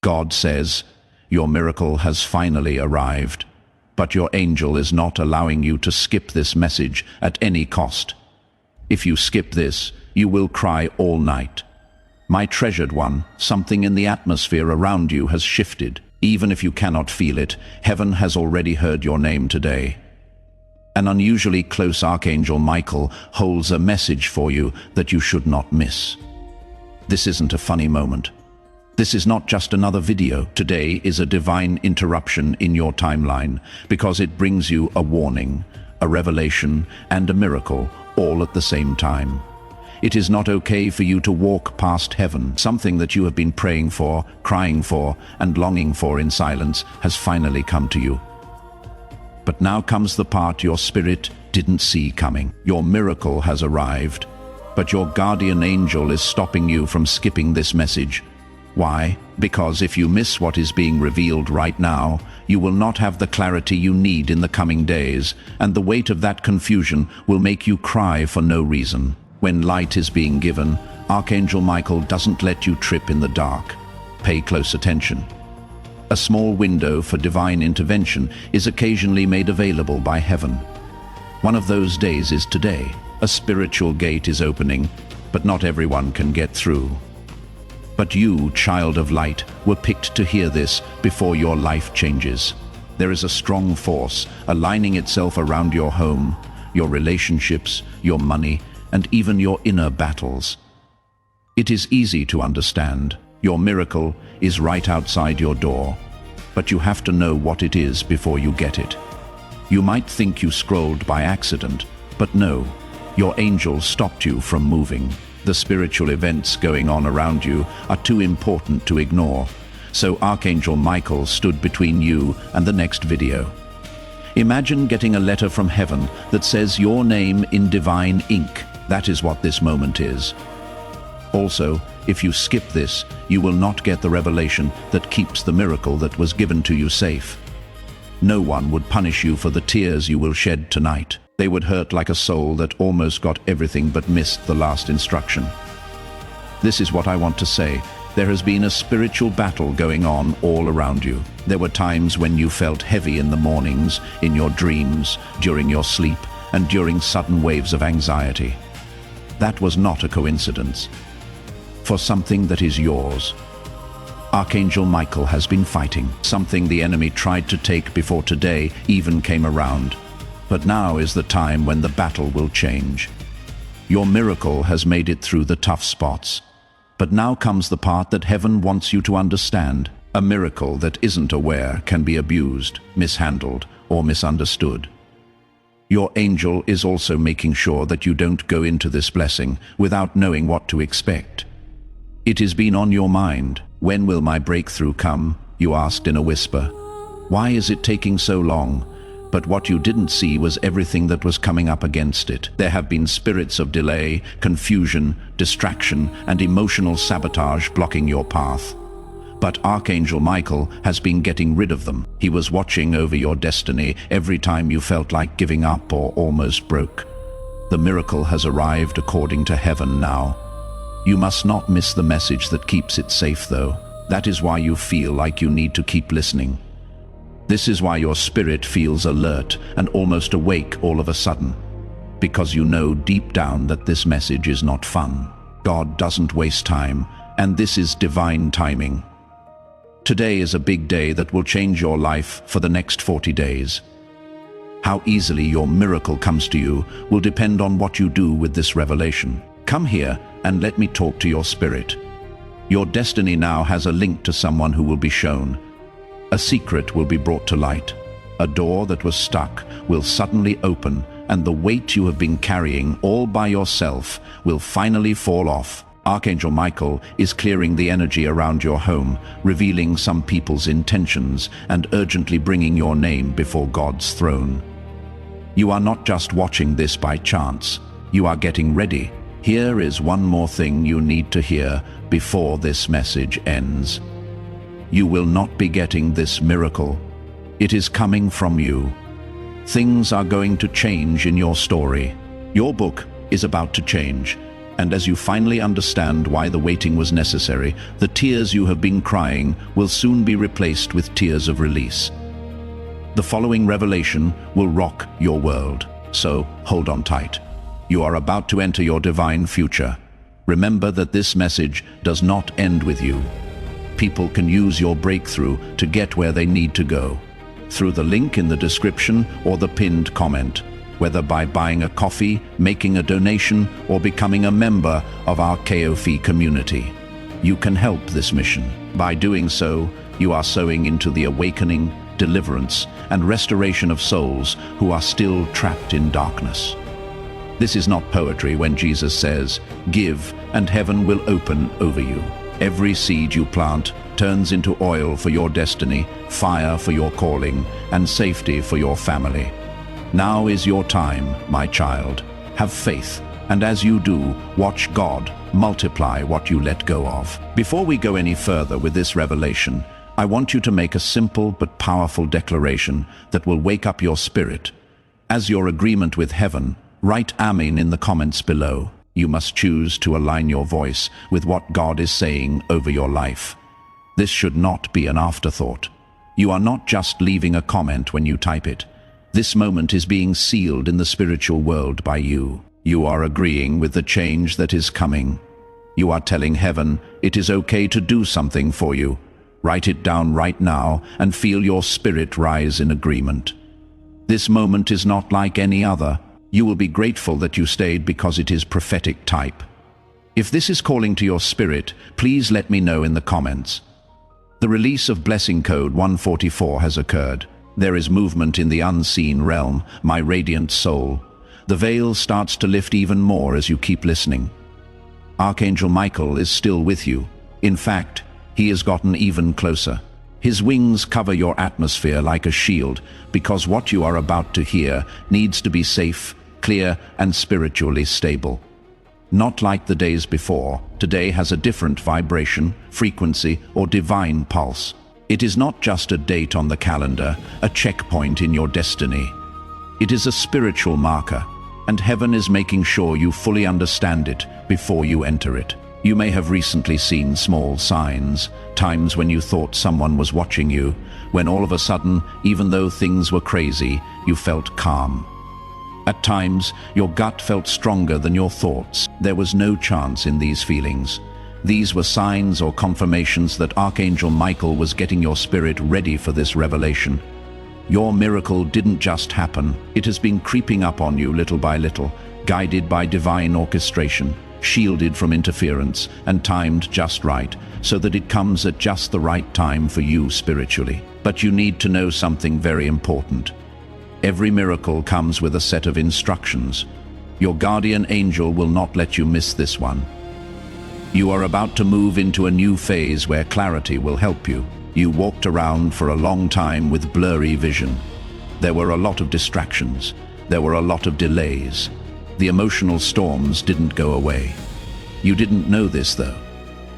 God says, your miracle has finally arrived, but your angel is not allowing you to skip this message at any cost. If you skip this, you will cry all night. My treasured one, something in the atmosphere around you has shifted. Even if you cannot feel it, heaven has already heard your name today. An unusually close Archangel Michael holds a message for you that you should not miss. This isn't a funny moment. This is not just another video. Today is a divine interruption in your timeline because it brings you a warning, a revelation, and a miracle all at the same time. It is not okay for you to walk past heaven. Something that you have been praying for, crying for, and longing for in silence has finally come to you. But now comes the part your spirit didn't see coming. Your miracle has arrived, but your guardian angel is stopping you from skipping this message. Why? Because if you miss what is being revealed right now, you will not have the clarity you need in the coming days, and the weight of that confusion will make you cry for no reason. When light is being given, Archangel Michael doesn't let you trip in the dark. Pay close attention. A small window for divine intervention is occasionally made available by heaven. One of those days is today. A spiritual gate is opening, but not everyone can get through. But you, child of light, were picked to hear this before your life changes. There is a strong force aligning itself around your home, your relationships, your money, and even your inner battles. It is easy to understand. Your miracle is right outside your door, but you have to know what it is before you get it. You might think you scrolled by accident, but no, your angel stopped you from moving. The spiritual events going on around you are too important to ignore, so Archangel Michael stood between you and the next video. Imagine getting a letter from heaven that says your name in divine ink. That is what this moment is. Also, if you skip this, you will not get the revelation that keeps the miracle that was given to you safe. No one would punish you for the tears you will shed tonight. They would hurt like a soul that almost got everything but missed the last instruction. This is what I want to say. There has been a spiritual battle going on all around you. There were times when you felt heavy in the mornings, in your dreams, during your sleep, and during sudden waves of anxiety. That was not a coincidence. For something that is yours, Archangel Michael has been fighting. Something the enemy tried to take before today even came around. But now is the time when the battle will change. Your miracle has made it through the tough spots. But now comes the part that heaven wants you to understand. A miracle that isn't aware can be abused, mishandled, or misunderstood. Your angel is also making sure that you don't go into this blessing without knowing what to expect. It has been on your mind. When will my breakthrough come? You asked in a whisper. Why is it taking so long? But what you didn't see was everything that was coming up against it. There have been spirits of delay, confusion, distraction, and emotional sabotage blocking your path. But Archangel Michael has been getting rid of them. He was watching over your destiny every time you felt like giving up or almost broke. The miracle has arrived according to heaven now. You must not miss the message that keeps it safe, though. That is why you feel like you need to keep listening. This is why your spirit feels alert and almost awake all of a sudden, because you know deep down that this message is not fun. God doesn't waste time, and this is divine timing. Today is a big day that will change your life for the next 40 days. How easily your miracle comes to you will depend on what you do with this revelation. Come here and let me talk to your spirit. Your destiny now has a link to someone who will be shown. A secret will be brought to light. A door that was stuck will suddenly open, and the weight you have been carrying all by yourself will finally fall off. Archangel Michael is clearing the energy around your home, revealing some people's intentions, and urgently bringing your name before God's throne. You are not just watching this by chance. You are getting ready. Here is one more thing you need to hear before this message ends. You will not be getting this miracle. It is coming from you. Things are going to change in your story. Your book is about to change, And as you finally understand why the waiting was necessary, the tears you have been crying will soon be replaced with tears of release. The following revelation will rock your world, so hold on tight. You are about to enter your divine future. Remember that this message does not end with you. People can use your breakthrough to get where they need to go, through the link in the description or the pinned comment, whether by buying a coffee, making a donation, or becoming a member of our KOFI community. You can help this mission. By doing so, you are sowing into the awakening, deliverance, and restoration of souls who are still trapped in darkness. This is not poetry when Jesus says, "Give, and heaven will open over you." Every seed you plant turns into oil for your destiny, fire for your calling, and safety for your family. Now is your time, my child. Have faith, and as you do, watch God multiply what you let go of. Before we go any further with this revelation, I want you to make a simple but powerful declaration that will wake up your spirit. As your agreement with heaven, write Amen in the comments below. You must choose to align your voice with what God is saying over your life. This should not be an afterthought. You are not just leaving a comment when you type it. This moment is being sealed in the spiritual world by you. You are agreeing with the change that is coming. You are telling heaven it is okay to do something for you. Write it down right now and feel your spirit rise in agreement. This moment is not like any other. You will be grateful that you stayed because it is prophetic type. If this is calling to your spirit, please let me know in the comments. The release of Blessing Code 144 has occurred. There is movement in the unseen realm, my radiant soul. The veil starts to lift even more as you keep listening. Archangel Michael is still with you. In fact, he has gotten even closer. His wings cover your atmosphere like a shield, because what you are about to hear needs to be safe, clear, and spiritually stable. Not like the days before, today has a different vibration, frequency, or divine pulse. It is not just a date on the calendar, a checkpoint in your destiny. It is a spiritual marker, and heaven is making sure you fully understand it before you enter it. You may have recently seen small signs, times when you thought someone was watching you, when all of a sudden, even though things were crazy, you felt calm. At times, your gut felt stronger than your thoughts. There was no chance in these feelings. These were signs or confirmations that Archangel Michael was getting your spirit ready for this revelation. Your miracle didn't just happen. It has been creeping up on you little by little, guided by divine orchestration, shielded from interference, and timed just right, so that it comes at just the right time for you spiritually. But you need to know something very important. Every miracle comes with a set of instructions. Your guardian angel will not let you miss this one. You are about to move into a new phase where clarity will help you. You walked around for a long time with blurry vision. There were a lot of distractions. There were a lot of delays. The emotional storms didn't go away. You didn't know this, though.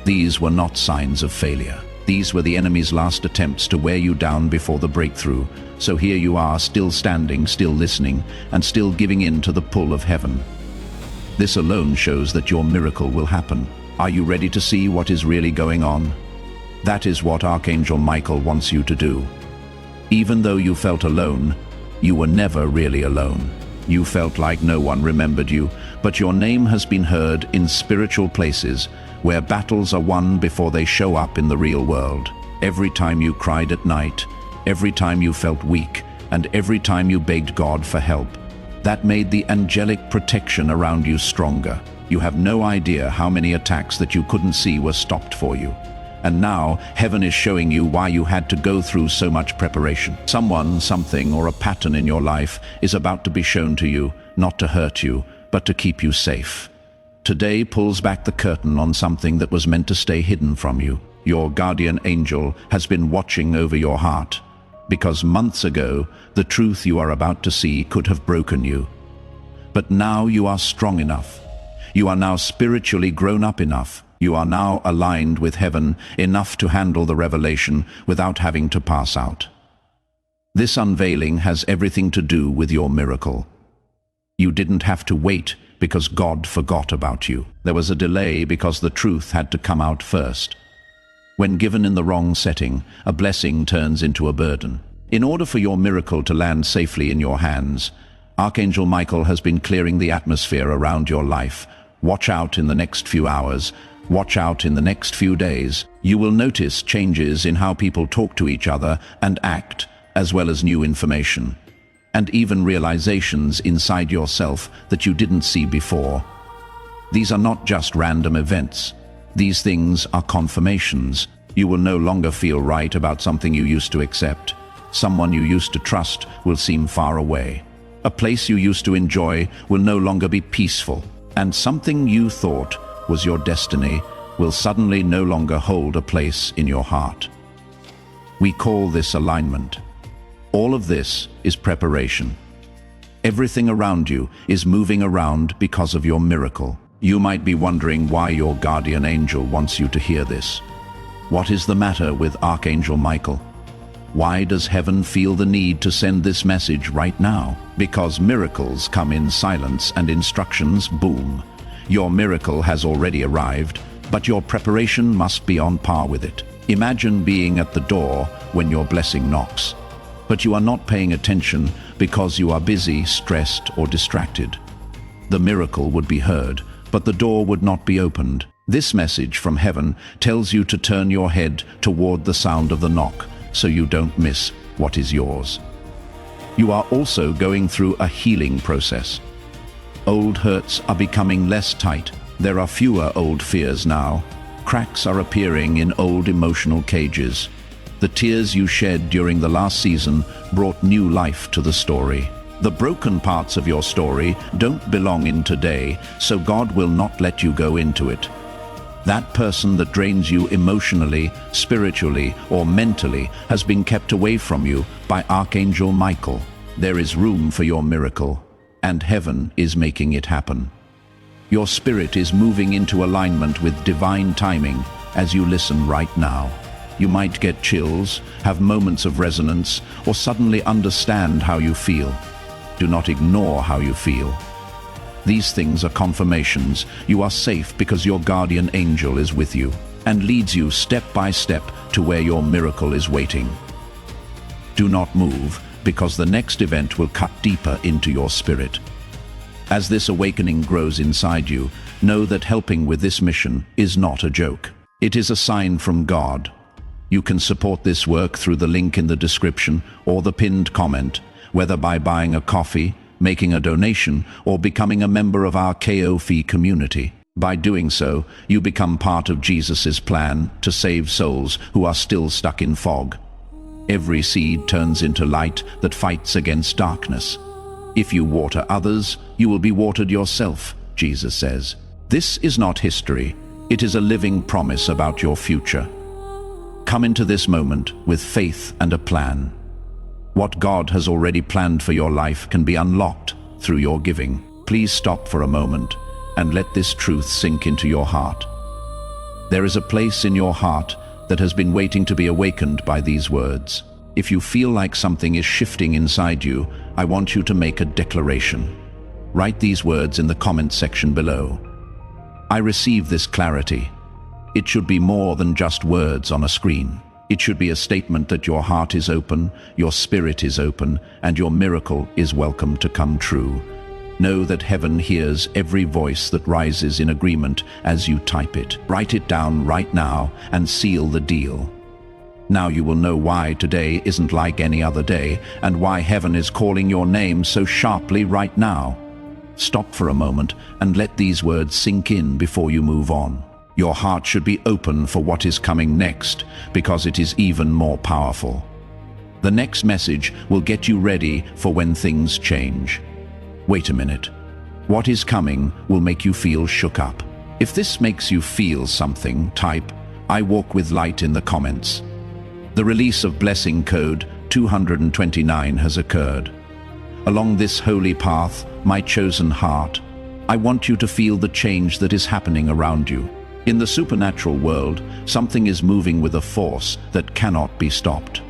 These were not signs of failure. These were the enemy's last attempts to wear you down before the breakthrough. So here you are, still standing, still listening, and still giving in to the pull of heaven. This alone shows that your miracle will happen. Are you ready to see what is really going on? That is what Archangel Michael wants you to do. Even though you felt alone, you were never really alone. You felt like no one remembered you, but your name has been heard in spiritual places where battles are won before they show up in the real world. Every time you cried at night, every time you felt weak, and every time you begged God for help, that made the angelic protection around you stronger. You have no idea how many attacks that you couldn't see were stopped for you. And now, heaven is showing you why you had to go through so much preparation. Someone, something, or a pattern in your life is about to be shown to you, not to hurt you, but to keep you safe. Today pulls back the curtain on something that was meant to stay hidden from you. Your guardian angel has been watching over your heart, because months ago, the truth you are about to see could have broken you. But now you are strong enough. You are now spiritually grown up enough. You are now aligned with heaven enough to handle the revelation without having to pass out. This unveiling has everything to do with your miracle. You didn't have to wait because God forgot about you. There was a delay because the truth had to come out first. When given in the wrong setting, a blessing turns into a burden. In order for your miracle to land safely in your hands, Archangel Michael has been clearing the atmosphere around your life. Watch out in the next few hours. Watch out in the next few days. You will notice changes in how people talk to each other and act, as well as new information, and even realizations inside yourself that you didn't see before. These are not just random events. These things are confirmations. You will no longer feel right about something you used to accept. Someone you used to trust will seem far away. A place you used to enjoy will no longer be peaceful. And something you thought was your destiny will suddenly no longer hold a place in your heart. We call this alignment. All of this is preparation. Everything around you is moving around because of your miracle. You might be wondering why your guardian angel wants you to hear this. What is the matter with Archangel Michael? Why does heaven feel the need to send this message right now? Because miracles come in silence and instructions boom. Your miracle has already arrived, but your preparation must be on par with it. Imagine being at the door when your blessing knocks, but you are not paying attention because you are busy, stressed, or distracted. The miracle would be heard, but the door would not be opened. This message from heaven tells you to turn your head toward the sound of the knock, so you don't miss what is yours. You are also going through a healing process. Old hurts are becoming less tight. There are fewer old fears now. Cracks are appearing in old emotional cages. The tears you shed during the last season brought new life to the story. The broken parts of your story don't belong in today, so God will not let you go into it. That person that drains you emotionally, spiritually, or mentally has been kept away from you by Archangel Michael. There is room for your miracle, and heaven is making it happen. Your spirit is moving into alignment with divine timing as you listen right now. You might get chills, have moments of resonance, or suddenly understand how you feel. Do not ignore how you feel. These things are confirmations. You are safe because your guardian angel is with you and leads you step by step to where your miracle is waiting. Do not move, because the next event will cut deeper into your spirit. As this awakening grows inside you, know that helping with this mission is not a joke. It is a sign from God. You can support this work through the link in the description or the pinned comment, whether by buying a coffee, making a donation, or becoming a member of our KOFI community. By doing so, you become part of Jesus' plan to save souls who are still stuck in fog. Every seed turns into light that fights against darkness. If you water others, you will be watered yourself, Jesus says. This is not history. It is a living promise about your future. Come into this moment with faith and a plan. What God has already planned for your life can be unlocked through your giving. Please stop for a moment and let this truth sink into your heart. There is a place in your heart that has been waiting to be awakened by these words. If you feel like something is shifting inside you, I want you to make a declaration. Write these words in the comment section below. I receive this clarity. It should be more than just words on a screen. It should be a statement that your heart is open, your spirit is open, and your miracle is welcome to come true. Know that heaven hears every voice that rises in agreement as you type it. Write it down right now and seal the deal. Now you will know why today isn't like any other day, and why heaven is calling your name so sharply right now. Stop for a moment and let these words sink in before you move on. Your heart should be open for what is coming next, because it is even more powerful. The next message will get you ready for when things change. Wait a minute. What is coming will make you feel shook up. If this makes you feel something, type "I walk with light" in the comments. The release of blessing code 229 has occurred. Along this holy path, my chosen heart, I want you to feel the change that is happening around you. In the supernatural world, something is moving with a force that cannot be stopped.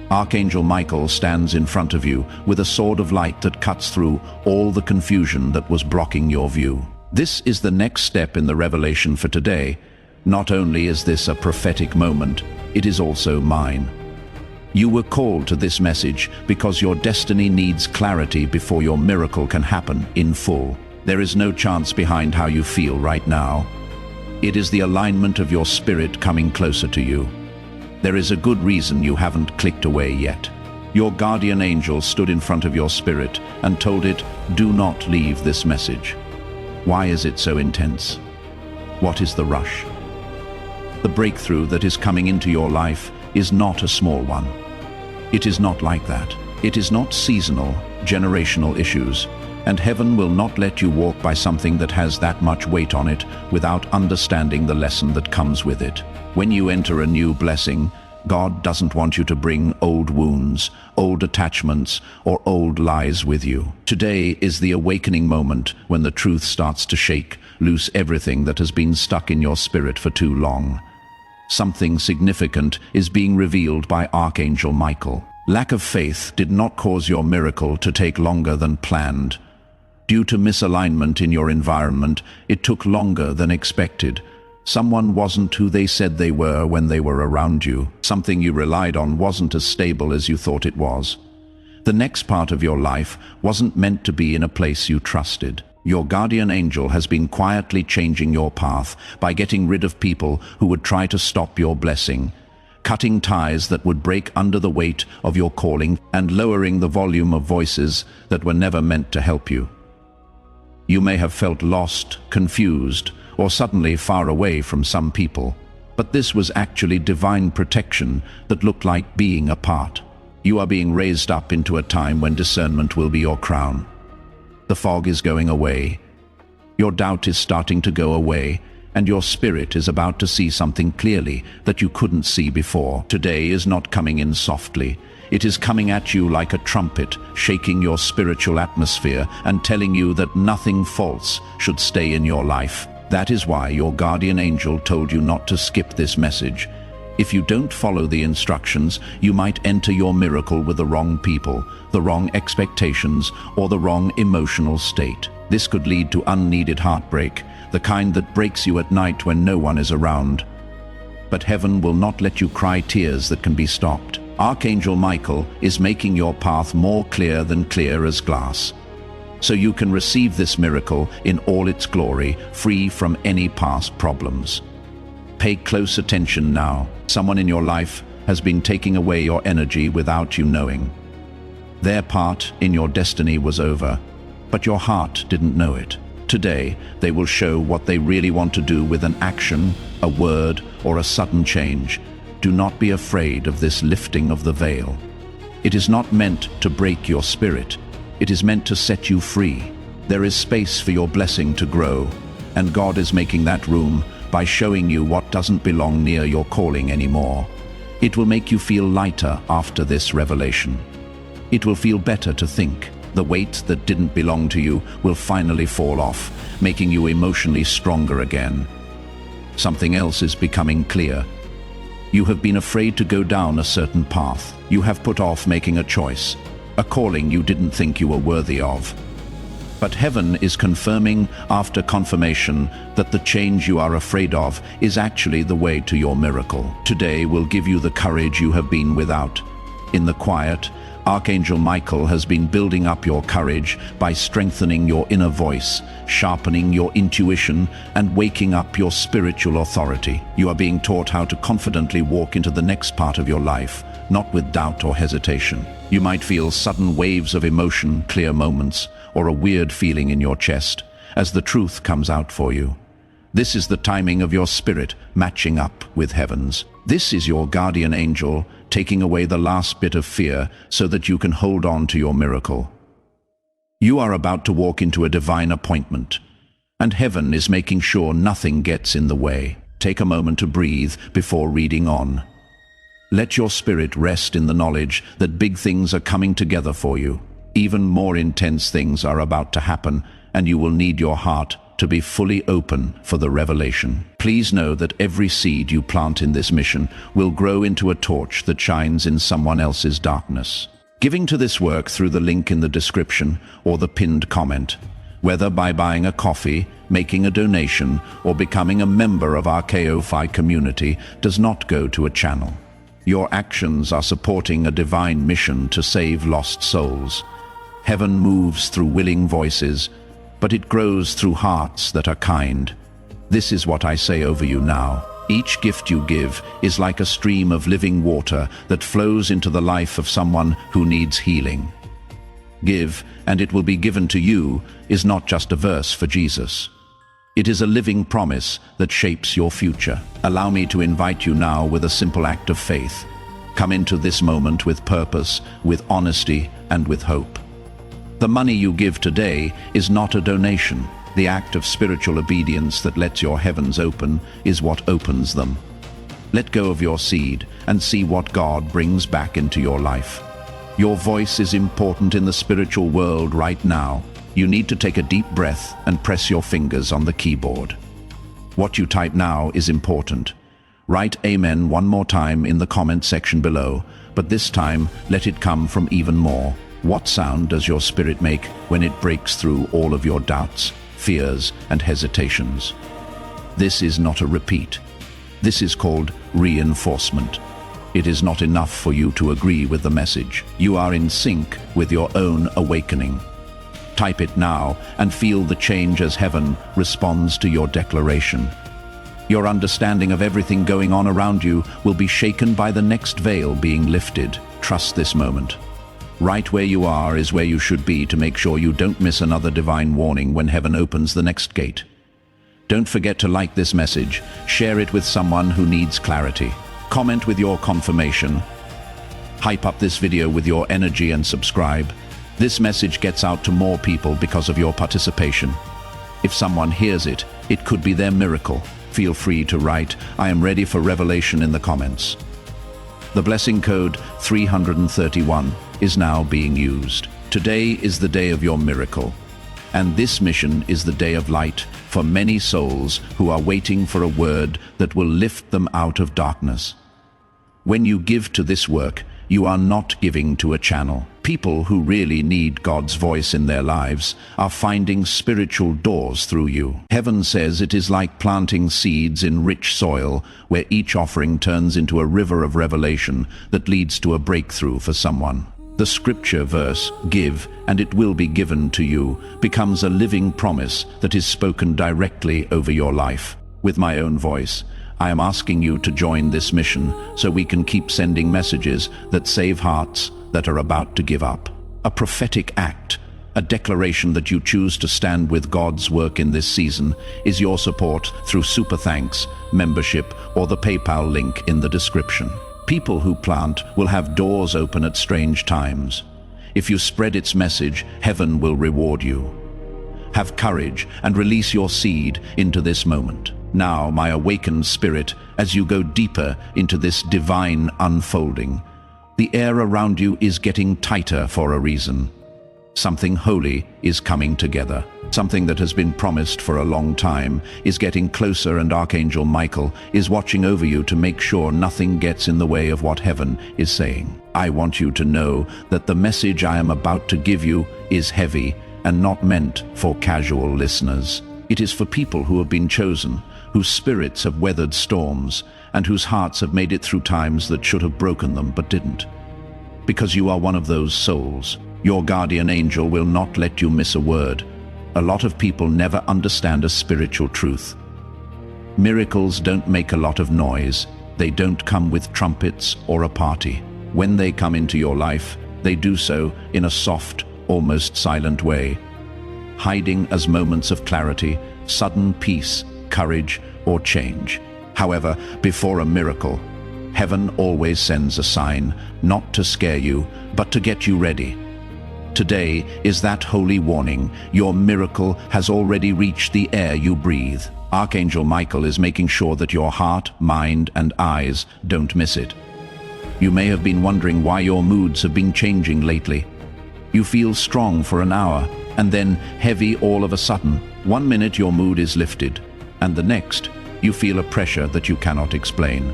Archangel Michael stands in front of you with a sword of light that cuts through all the confusion that was blocking your view. This is the next step in the revelation for today. Not only is this a prophetic moment, it is also mine. You were called to this message because your destiny needs clarity before your miracle can happen in full. There is no chance behind how you feel right now. It is the alignment of your spirit coming closer to you. There is a good reason you haven't clicked away yet. Your guardian angel stood in front of your spirit and told it, "Do not leave this message." Why is it so intense? What is the rush? The breakthrough that is coming into your life is not a small one. It is not like that. It is not seasonal, generational issues, and heaven will not let you walk by something that has that much weight on it without understanding the lesson that comes with it. When you enter a new blessing, God doesn't want you to bring old wounds, old attachments, or old lies with you. Today is the awakening moment when the truth starts to shake loose everything that has been stuck in your spirit for too long. Something significant is being revealed by Archangel Michael. Lack of faith did not cause your miracle to take longer than planned. Due to misalignment in your environment, it took longer than expected. Someone wasn't who they said they were when they were around you. Something you relied on wasn't as stable as you thought it was. The next part of your life wasn't meant to be in a place you trusted. Your guardian angel has been quietly changing your path by getting rid of people who would try to stop your blessing, cutting ties that would break under the weight of your calling, and lowering the volume of voices that were never meant to help you. You may have felt lost, confused, or suddenly far away from some people, but this was actually divine protection that looked like being apart. You are being raised up into a time when discernment will be your crown. The fog is going away. Your doubt is starting to go away, and your spirit is about to see something clearly that you couldn't see before. Today is not coming in softly. It is coming at you like a trumpet, shaking your spiritual atmosphere and telling you that nothing false should stay in your life. That is why your guardian angel told you not to skip this message. If you don't follow the instructions, you might enter your miracle with the wrong people, the wrong expectations, or the wrong emotional state. This could lead to unneeded heartbreak, the kind that breaks you at night when no one is around. But heaven will not let you cry tears that can be stopped. Archangel Michael is making your path more clear than clear as glass, so you can receive this miracle in all its glory, free from any past problems. Pay close attention now. Someone in your life has been taking away your energy without you knowing. Their part in your destiny was over, but your heart didn't know it. Today, they will show what they really want to do with an action, a word, or a sudden change. Do not be afraid of this lifting of the veil. It is not meant to break your spirit. It is meant to set you free. There is space for your blessing to grow, and God is making that room by showing you what doesn't belong near your calling anymore. It will make you feel lighter after this revelation. It will feel better to think. The weight that didn't belong to you will finally fall off, making you emotionally stronger again. Something else is becoming clear. You have been afraid to go down a certain path. You have put off making a choice, a calling you didn't think you were worthy of. But heaven is confirming after confirmation that the change you are afraid of is actually the way to your miracle. Today will give you the courage you have been without. In the quiet, Archangel Michael has been building up your courage by strengthening your inner voice, sharpening your intuition, and waking up your spiritual authority. You are being taught how to confidently walk into the next part of your life, not with doubt or hesitation. You might feel sudden waves of emotion, clear moments, or a weird feeling in your chest as the truth comes out for you. This is the timing of your spirit matching up with heaven's. This is your guardian angel taking away the last bit of fear so that you can hold on to your miracle. You are about to walk into a divine appointment, and heaven is making sure nothing gets in the way. Take a moment to breathe before reading on. Let your spirit rest in the knowledge that big things are coming together for you. Even more intense things are about to happen, and you will need your heart to be fully open for the revelation. Please know that every seed you plant in this mission will grow into a torch that shines in someone else's darkness. Giving to this work through the link in the description or the pinned comment, whether by buying a coffee, making a donation, or becoming a member of our KO-Fi community, does not go to a channel. Your actions are supporting a divine mission to save lost souls. Heaven moves through willing voices, but it grows through hearts that are kind. This is what I say over you now. Each gift you give is like a stream of living water that flows into the life of someone who needs healing. Give, and it will be given to you is not just a verse for Jesus. It is a living promise that shapes your future. Allow me to invite you now with a simple act of faith. Come into this moment with purpose, with honesty, and with hope. The money you give today is not a donation. The act of spiritual obedience that lets your heavens open is what opens them. Let go of your seed and see what God brings back into your life. Your voice is important in the spiritual world right now. You need to take a deep breath and press your fingers on the keyboard. What you type now is important. Write Amen one more time in the comment section below, but this time let it come from even more. What sound does your spirit make when it breaks through all of your doubts, fears, and hesitations? This is not a repeat. This is called reinforcement. It is not enough for you to agree with the message. You are in sync with your own awakening. Type it now and feel the change as heaven responds to your declaration. Your understanding of everything going on around you will be shaken by the next veil being lifted. Trust this moment. Right where you are is where you should be to make sure you don't miss another divine warning when heaven opens the next gate. Don't forget to like this message, share it with someone who needs clarity. Comment with your confirmation. Hype up this video with your energy and subscribe. This message gets out to more people because of your participation. If someone hears it, it could be their miracle. Feel free to write, "I am ready for revelation" in the comments. The blessing code 331 is now being used. Today is the day of your miracle. And this mission is the day of light for many souls who are waiting for a word that will lift them out of darkness. When you give to this work, you are not giving to a channel. People who really need God's voice in their lives are finding spiritual doors through you. Heaven says it is like planting seeds in rich soil, where each offering turns into a river of revelation that leads to a breakthrough for someone. The scripture verse, "Give, and it will be given to you," becomes a living promise that is spoken directly over your life. With my own voice, I am asking you to join this mission so we can keep sending messages that save hearts that are about to give up. A prophetic act, a declaration that you choose to stand with God's work in this season, is your support through super thanks, membership, or the PayPal link in the description. People who plant will have doors open at strange times. If you spread its message, heaven will reward you. Have courage and release your seed into this moment. Now, my awakened spirit, as you go deeper into this divine unfolding, the air around you is getting tighter for a reason. Something holy is coming together. Something that has been promised for a long time is getting closer, and Archangel Michael is watching over you to make sure nothing gets in the way of what heaven is saying. I want you to know that the message I am about to give you is heavy and not meant for casual listeners. It is for people who have been chosen, whose spirits have weathered storms, and whose hearts have made it through times that should have broken them but didn't. Because you are one of those souls, your guardian angel will not let you miss a word. A lot of people never understand a spiritual truth. Miracles don't make a lot of noise. They don't come with trumpets or a party. When they come into your life, they do so in a soft, almost silent way, hiding as moments of clarity, sudden peace, courage, or change. However, before a miracle, heaven always sends a sign, not to scare you, but to get you ready. Today is that holy warning. Your miracle has already reached the air you breathe. Archangel Michael is making sure that your heart, mind, and eyes don't miss it. You may have been wondering why your moods have been changing lately. You feel strong for an hour, and then heavy all of a sudden. 1 minute your mood is lifted, and the next you feel a pressure that you cannot explain.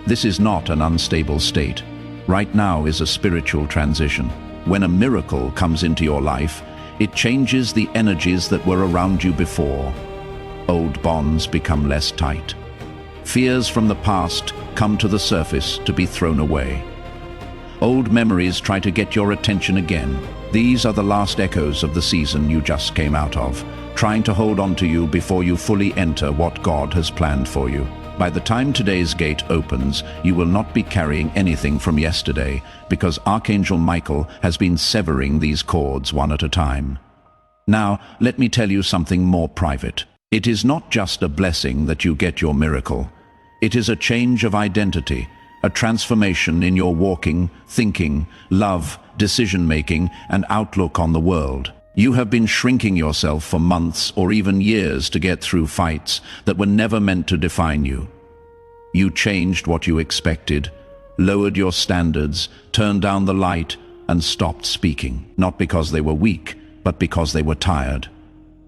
This is not an unstable state. Right now is a spiritual transition. When a miracle comes into your life, it changes the energies that were around you before. Old bonds become less tight. Fears from the past come to the surface to be thrown away. Old memories try to get your attention again. These are the last echoes of the season you just came out of, trying to hold on to you before you fully enter what God has planned for you. By the time today's gate opens, you will not be carrying anything from yesterday, because Archangel Michael has been severing these cords one at a time. Now, let me tell you something more private. It is not just a blessing that you get your miracle. It is a change of identity, a transformation in your walking, thinking, love, decision-making, and outlook on the world. You have been shrinking yourself for months or even years to get through fights that were never meant to define you. You changed what you expected, lowered your standards, turned down the light, and stopped speaking. Not because they were weak, but because they were tired.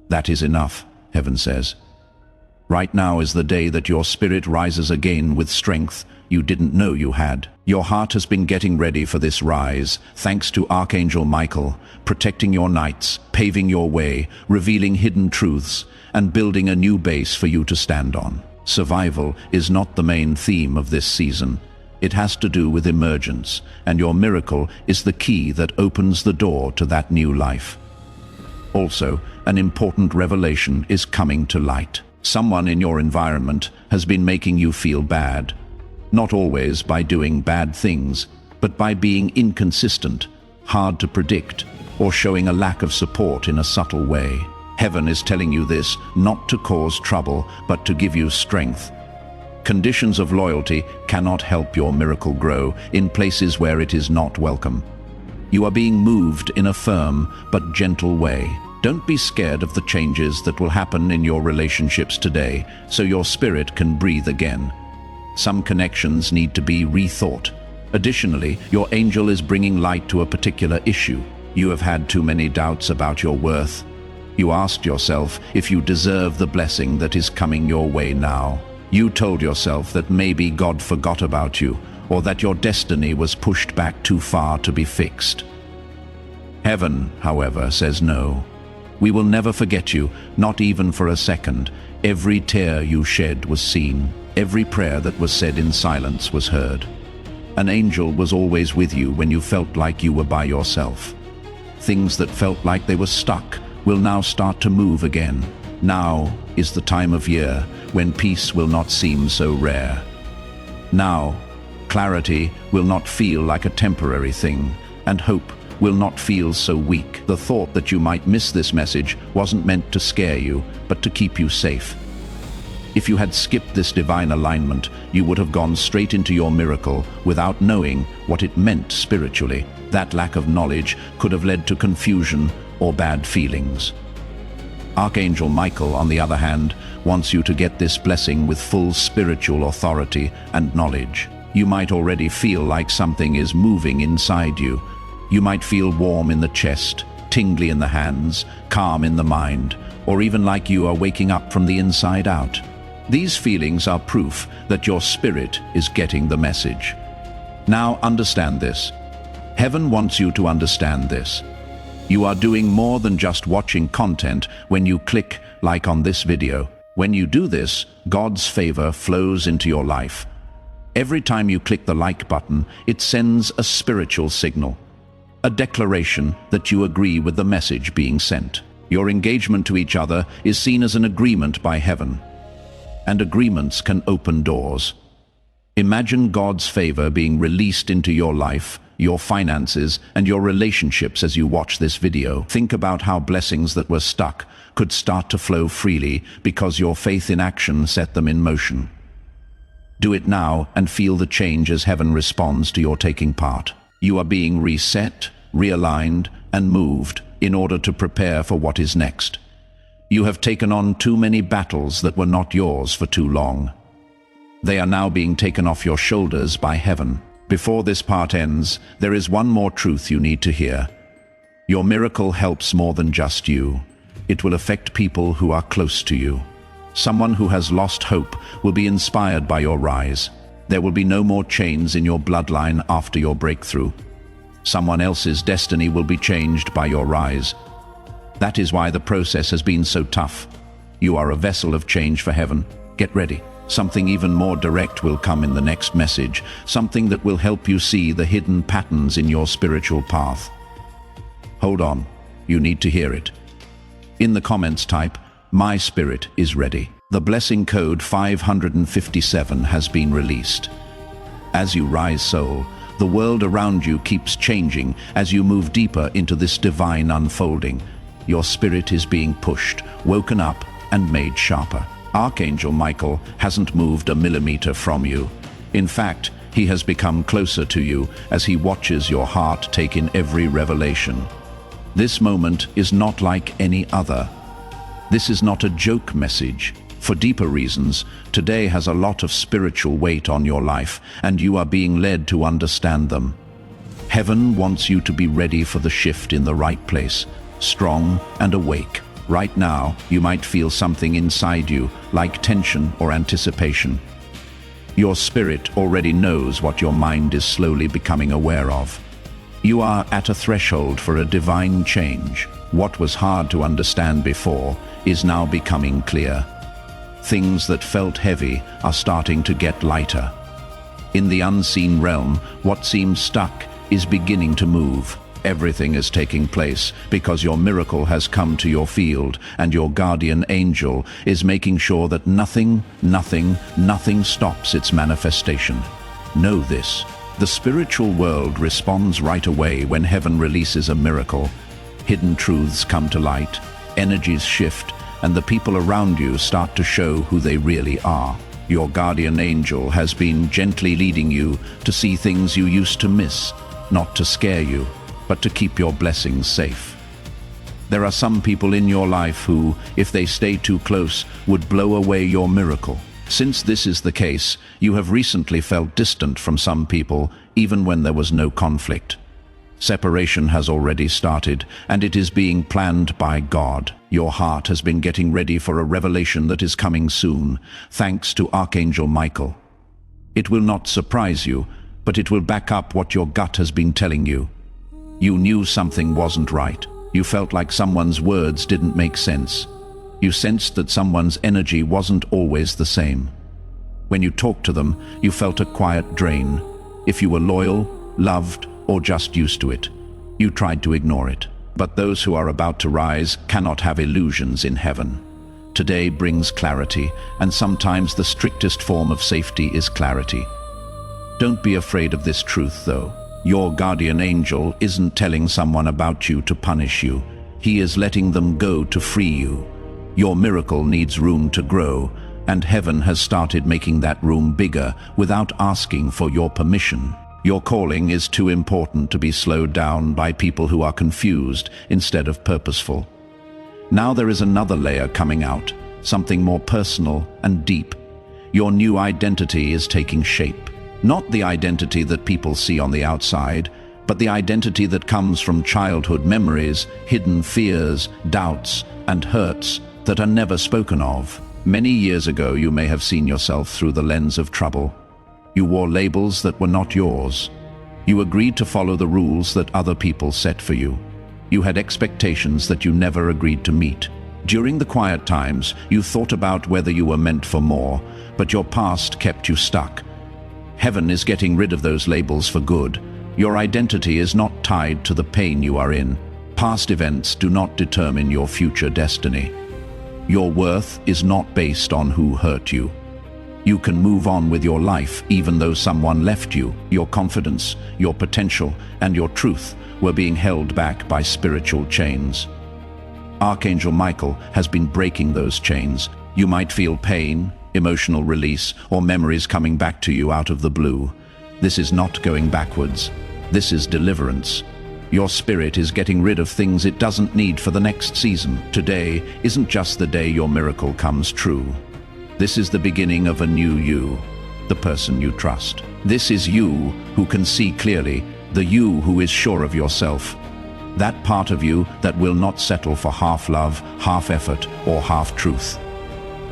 That is enough, heaven says. Right now is the day that your spirit rises again with strength you didn't know you had. Your heart has been getting ready for this rise, thanks to Archangel Michael, protecting your nights, paving your way, revealing hidden truths, and building a new base for you to stand on. Survival is not the main theme of this season. It has to do with emergence, and your miracle is the key that opens the door to that new life. Also, an important revelation is coming to light. Someone in your environment has been making you feel bad. Not always by doing bad things, but by being inconsistent, hard to predict, or showing a lack of support in a subtle way. Heaven is telling you this not to cause trouble, but to give you strength. Conditions of loyalty cannot help your miracle grow in places where it is not welcome. You are being moved in a firm but gentle way. Don't be scared of the changes that will happen in your relationships today, so your spirit can breathe again. Some connections need to be rethought. Additionally, your angel is bringing light to a particular issue. You have had too many doubts about your worth. You asked yourself if you deserve the blessing that is coming your way now. You told yourself that maybe God forgot about you, or that your destiny was pushed back too far to be fixed. Heaven, however, says no. We will never forget you, not even for a second. Every tear you shed was seen. Every prayer that was said in silence was heard. An angel was always with you when you felt like you were by yourself. Things that felt like they were stuck will now start to move again. Now is the time of year when peace will not seem so rare. Now, clarity will not feel like a temporary thing, and hope will not feel so weak. The thought that you might miss this message wasn't meant to scare you, but to keep you safe. If you had skipped this divine alignment, you would have gone straight into your miracle without knowing what it meant spiritually. That lack of knowledge could have led to confusion or bad feelings. Archangel Michael, on the other hand, wants you to get this blessing with full spiritual authority and knowledge. You might already feel like something is moving inside you. You might feel warm in the chest, tingly in the hands, calm in the mind, or even like you are waking up from the inside out. These feelings are proof that your spirit is getting the message. Now understand this. Heaven wants you to understand this. You are doing more than just watching content when you click like on this video. When you do this, God's favor flows into your life. Every time you click the like button, it sends a spiritual signal, a declaration that you agree with the message being sent. Your engagement to each other is seen as an agreement by heaven, and agreements can open doors. Imagine God's favor being released into your life, your finances, and your relationships as you watch this video. Think about how blessings that were stuck could start to flow freely because your faith in action set them in motion. Do it now and feel the change as heaven responds to your taking part. You are being reset, realigned, and moved in order to prepare for what is next. You have taken on too many battles that were not yours for too long. They are now being taken off your shoulders by heaven. Before this part ends, there is one more truth you need to hear. Your miracle helps more than just you. It will affect people who are close to you. Someone who has lost hope will be inspired by your rise. There will be no more chains in your bloodline after your breakthrough. Someone else's destiny will be changed by your rise. That is why the process has been so tough. You are a vessel of change for heaven. Get ready. Something even more direct will come in the next message, something that will help you see the hidden patterns in your spiritual path. Hold on, you need to hear it. In the comments type, "My spirit is ready." The blessing code 557 has been released. As you rise, soul, the world around you keeps changing as you move deeper into this divine unfolding. Your spirit is being pushed, woken up, and made sharper. Archangel Michael hasn't moved a millimeter from you. In fact, he has become closer to you as he watches your heart take in every revelation. This moment is not like any other. This is not a joke message. For deeper reasons, today has a lot of spiritual weight on your life, and you are being led to understand them. Heaven wants you to be ready for the shift in the right place, strong and awake. Right now, you might feel something inside you, like tension or anticipation. Your spirit already knows what your mind is slowly becoming aware of. You are at a threshold for a divine change. What was hard to understand before is now becoming clear. Things that felt heavy are starting to get lighter. In the unseen realm, what seems stuck is beginning to move. Everything is taking place because your miracle has come to your field, and your guardian angel is making sure that nothing stops its manifestation. Know this. The spiritual world responds right away when heaven releases a miracle. Hidden truths come to light, energies shift, and the people around you start to show who they really are. Your guardian angel has been gently leading you to see things you used to miss, not to scare you, but to keep your blessings safe. There are some people in your life who, if they stay too close, would blow away your miracle. Since this is the case, you have recently felt distant from some people, even when there was no conflict. Separation has already started, and it is being planned by God. Your heart has been getting ready for a revelation that is coming soon, thanks to Archangel Michael. It will not surprise you, but it will back up what your gut has been telling you. You knew something wasn't right. You felt like someone's words didn't make sense. You sensed that someone's energy wasn't always the same. When you talked to them, you felt a quiet drain. If you were loyal, loved, or just used to it, you tried to ignore it. But those who are about to rise cannot have illusions in heaven. Today brings clarity, and sometimes the strictest form of safety is clarity. Don't be afraid of this truth, though. Your guardian angel isn't telling someone about you to punish you. He is letting them go to free you. Your miracle needs room to grow, and heaven has started making that room bigger without asking for your permission. Your calling is too important to be slowed down by people who are confused instead of purposeful. Now there is another layer coming out, something more personal and deep. Your new identity is taking shape. Not the identity that people see on the outside, but the identity that comes from childhood memories, hidden fears, doubts, and hurts that are never spoken of. Many years ago, you may have seen yourself through the lens of trouble. You wore labels that were not yours. You agreed to follow the rules that other people set for you. You had expectations that you never agreed to meet. During the quiet times, you thought about whether you were meant for more, but your past kept you stuck. Heaven is getting rid of those labels for good. Your identity is not tied to the pain you are in. Past events do not determine your future destiny. Your worth is not based on who hurt you. You can move on with your life even though someone left you. Your confidence, your potential, and your truth were being held back by spiritual chains. Archangel Michael has been breaking those chains. You might feel pain, emotional release, or memories coming back to you out of the blue. This is not going backwards. This is deliverance. Your spirit is getting rid of things it doesn't need for the next season. Today isn't just the day your miracle comes true. This is the beginning of a new you, the person you trust. This is you who can see clearly, the you who is sure of yourself. That part of you that will not settle for half love, half effort, or half truth.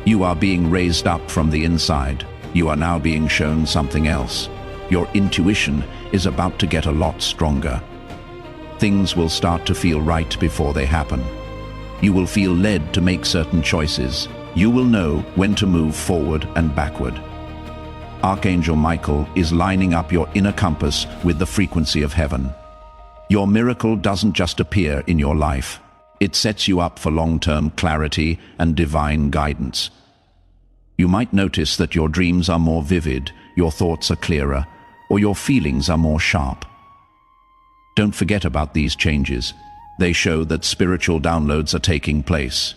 You are being raised up from the inside. You are now being shown something else. Your intuition is about to get a lot stronger. Things will start to feel right before they happen. You will feel led to make certain choices. You will know when to move forward and backward. Archangel Michael is lining up your inner compass with the frequency of heaven. Your miracle doesn't just appear in your life. It sets you up for long-term clarity and divine guidance. You might notice that your dreams are more vivid, your thoughts are clearer, or your feelings are more sharp. Don't forget about these changes. They show that spiritual downloads are taking place.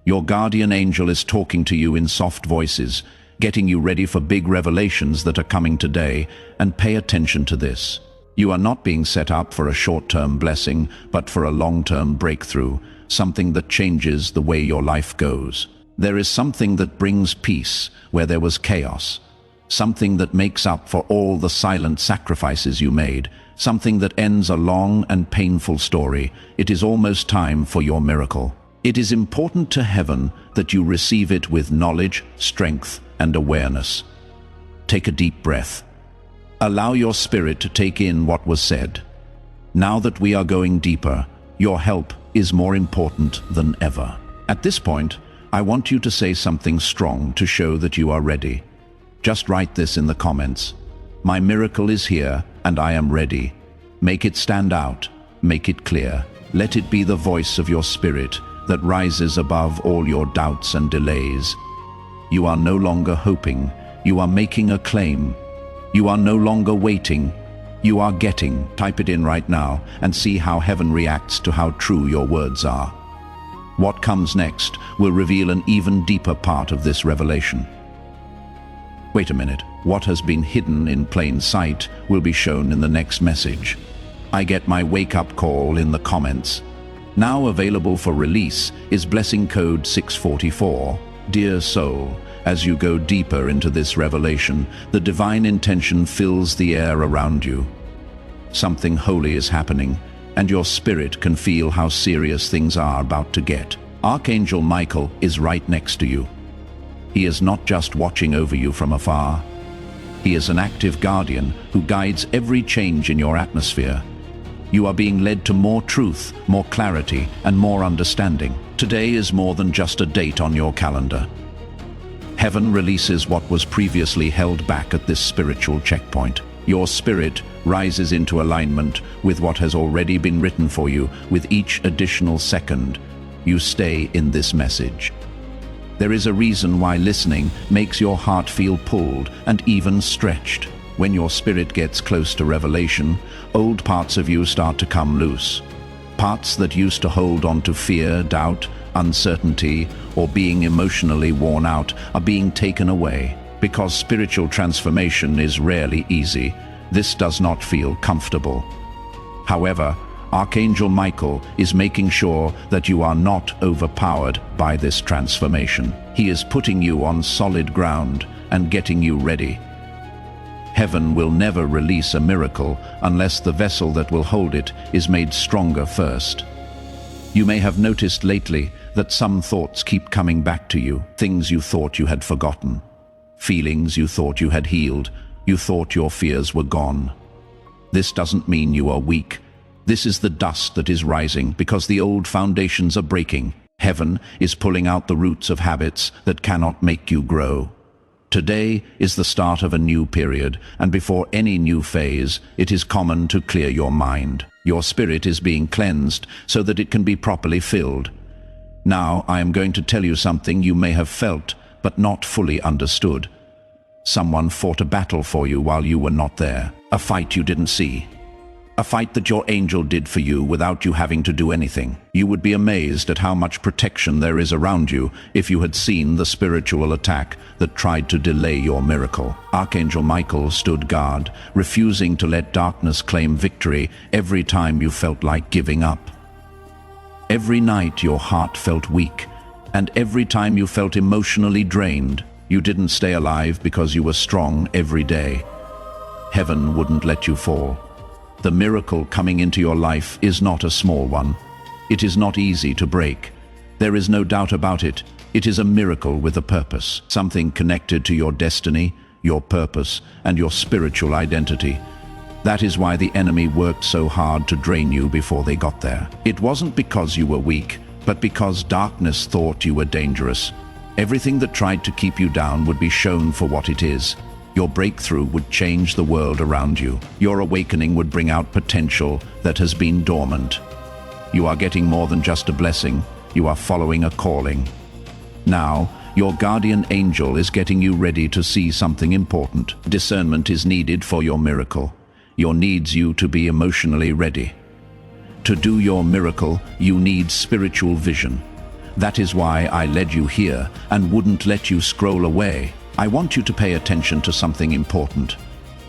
Your guardian angel is talking to you in soft voices, getting you ready for big revelations that are coming today, and pay attention to this. You are not being set up for a short-term blessing, but for a long-term breakthrough, something that changes the way your life goes. There is something that brings peace where there was chaos, something that makes up for all the silent sacrifices you made, something that ends a long and painful story. It is almost time for your miracle. It is important to heaven that you receive it with knowledge, strength, and awareness. Take a deep breath. Allow your spirit to take in what was said. Now that we are going deeper, your help is more important than ever. At this point, I want you to say something strong to show that you are ready. Just write this in the comments. My miracle is here and I am ready. Make it stand out. Make it clear. Let it be the voice of your spirit that rises above all your doubts and delays. You are no longer hoping. You are making a claim. You are no longer waiting. You are getting. Type it in right now and see how heaven reacts to how true your words are. What comes next will reveal an even deeper part of this revelation. Wait a minute. What has been hidden in plain sight will be shown in the next message. I get my wake-up call in the comments. Now available for release is blessing code 644. Dear soul, as you go deeper into this revelation, the divine intention fills the air around you. Something holy is happening, and your spirit can feel how serious things are about to get. Archangel Michael is right next to you. He is not just watching over you from afar. He is an active guardian who guides every change in your atmosphere. You are being led to more truth, more clarity, and more understanding. Today is more than just a date on your calendar. Heaven releases what was previously held back at this spiritual checkpoint. Your spirit rises into alignment with what has already been written for you. With each additional second, you stay in this message. There is a reason why listening makes your heart feel pulled and even stretched. When your spirit gets close to revelation, old parts of you start to come loose. Parts that used to hold on to fear, doubt, uncertainty, or being emotionally worn out are being taken away. Because spiritual transformation is rarely easy, this does not feel comfortable. However, Archangel Michael is making sure that you are not overpowered by this transformation. He is putting you on solid ground and getting you ready. Heaven will never release a miracle unless the vessel that will hold it is made stronger first. You may have noticed lately that some thoughts keep coming back to you, things you thought you had forgotten, feelings you thought you had healed, you thought your fears were gone. This doesn't mean you are weak. This is the dust that is rising because the old foundations are breaking. Heaven is pulling out the roots of habits that cannot make you grow. Today is the start of a new period, and before any new phase, it is common to clear your mind. Your spirit is being cleansed so that it can be properly filled. Now I am going to tell you something you may have felt, but not fully understood. Someone fought a battle for you while you were not there. A fight you didn't see. A fight that your angel did for you without you having to do anything. You would be amazed at how much protection there is around you if you had seen the spiritual attack that tried to delay your miracle. Archangel Michael stood guard, refusing to let darkness claim victory every time you felt like giving up. Every night your heart felt weak, and every time you felt emotionally drained, you didn't stay alive because you were strong every day. Heaven wouldn't let you fall. The miracle coming into your life is not a small one. It is not easy to break. There is no doubt about it. It is a miracle with a purpose, something connected to your destiny, your purpose, and your spiritual identity. That is why the enemy worked so hard to drain you before they got there. It wasn't because you were weak, but because darkness thought you were dangerous. Everything that tried to keep you down would be shown for what it is. Your breakthrough would change the world around you. Your awakening would bring out potential that has been dormant. You are getting more than just a blessing. You are following a calling. Now, your guardian angel is getting you ready to see something important. Discernment is needed for your miracle. Your needs you to be emotionally ready. To do your miracle, you need spiritual vision. That is why I led you here and wouldn't let you scroll away. I want you to pay attention to something important.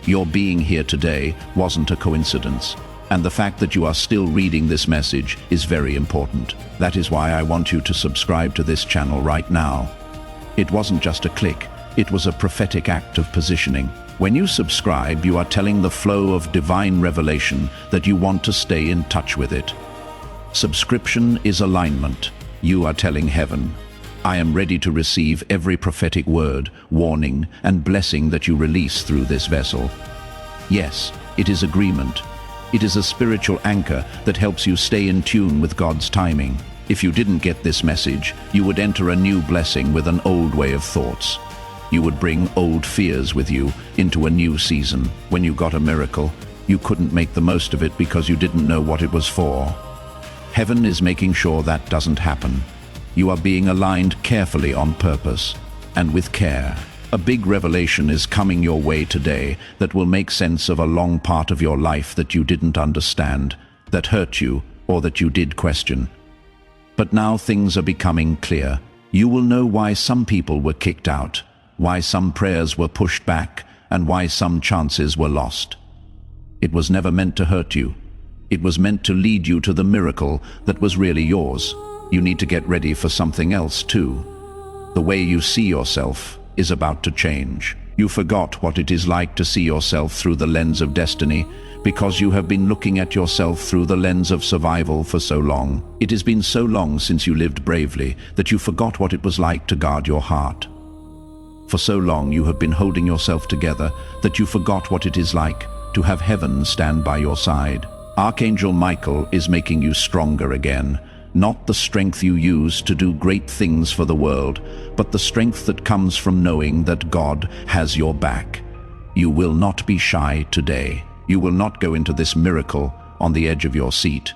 Your being here today wasn't a coincidence, and the fact that you are still reading this message is very important. That is why I want you to subscribe to this channel right now. It wasn't just a click, it was a prophetic act of positioning. When you subscribe, you are telling the flow of divine revelation that you want to stay in touch with it. Subscription is alignment. You are telling heaven, I am ready to receive every prophetic word, warning, and blessing that you release through this vessel. Yes, it is agreement. It is a spiritual anchor that helps you stay in tune with God's timing. If you didn't get this message, you would enter a new blessing with an old way of thoughts. You would bring old fears with you into a new season. When you got a miracle, you couldn't make the most of it because you didn't know what it was for. Heaven is making sure that doesn't happen. You are being aligned carefully on purpose and with care. A big revelation is coming your way today that will make sense of a long part of your life that you didn't understand, that hurt you, or that you did question. But now things are becoming clear. You will know why some people were kicked out, why some prayers were pushed back, and why some chances were lost. It was never meant to hurt you. It was meant to lead you to the miracle that was really yours. You need to get ready for something else too. The way you see yourself is about to change. You forgot what it is like to see yourself through the lens of destiny because you have been looking at yourself through the lens of survival for so long. It has been so long since you lived bravely that you forgot what it was like to guard your heart. For so long you have been holding yourself together that you forgot what it is like to have heaven stand by your side. Archangel Michael is making you stronger again, not the strength you use to do great things for the world, but the strength that comes from knowing that God has your back. You will not be shy today. You will not go into this miracle on the edge of your seat.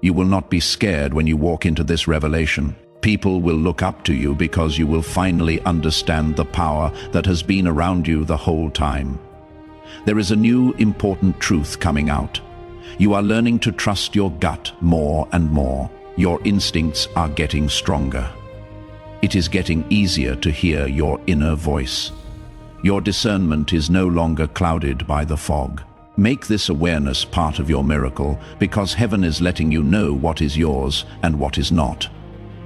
You will not be scared when you walk into this revelation. People will look up to you because you will finally understand the power that has been around you the whole time. There is a new important truth coming out. You are learning to trust your gut more and more. Your instincts are getting stronger. It is getting easier to hear your inner voice. Your discernment is no longer clouded by the fog. Make this awareness part of your miracle because heaven is letting you know what is yours and what is not.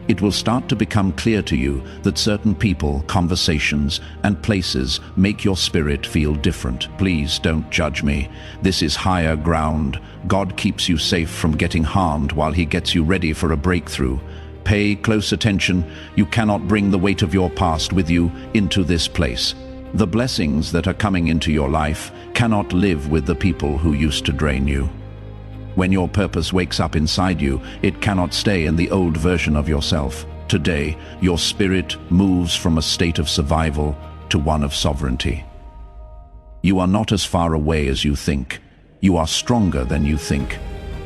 It will start to become clear to you that certain people, conversations, and places make your spirit feel different. Please don't judge me. This is higher ground. God keeps you safe from getting harmed while He gets you ready for a breakthrough. Pay close attention. You cannot bring the weight of your past with you into this place. The blessings that are coming into your life cannot live with the people who used to drain you. When your purpose wakes up inside you, it cannot stay in the old version of yourself. Today, your spirit moves from a state of survival to one of sovereignty. You are not as far away as you think. You are stronger than you think.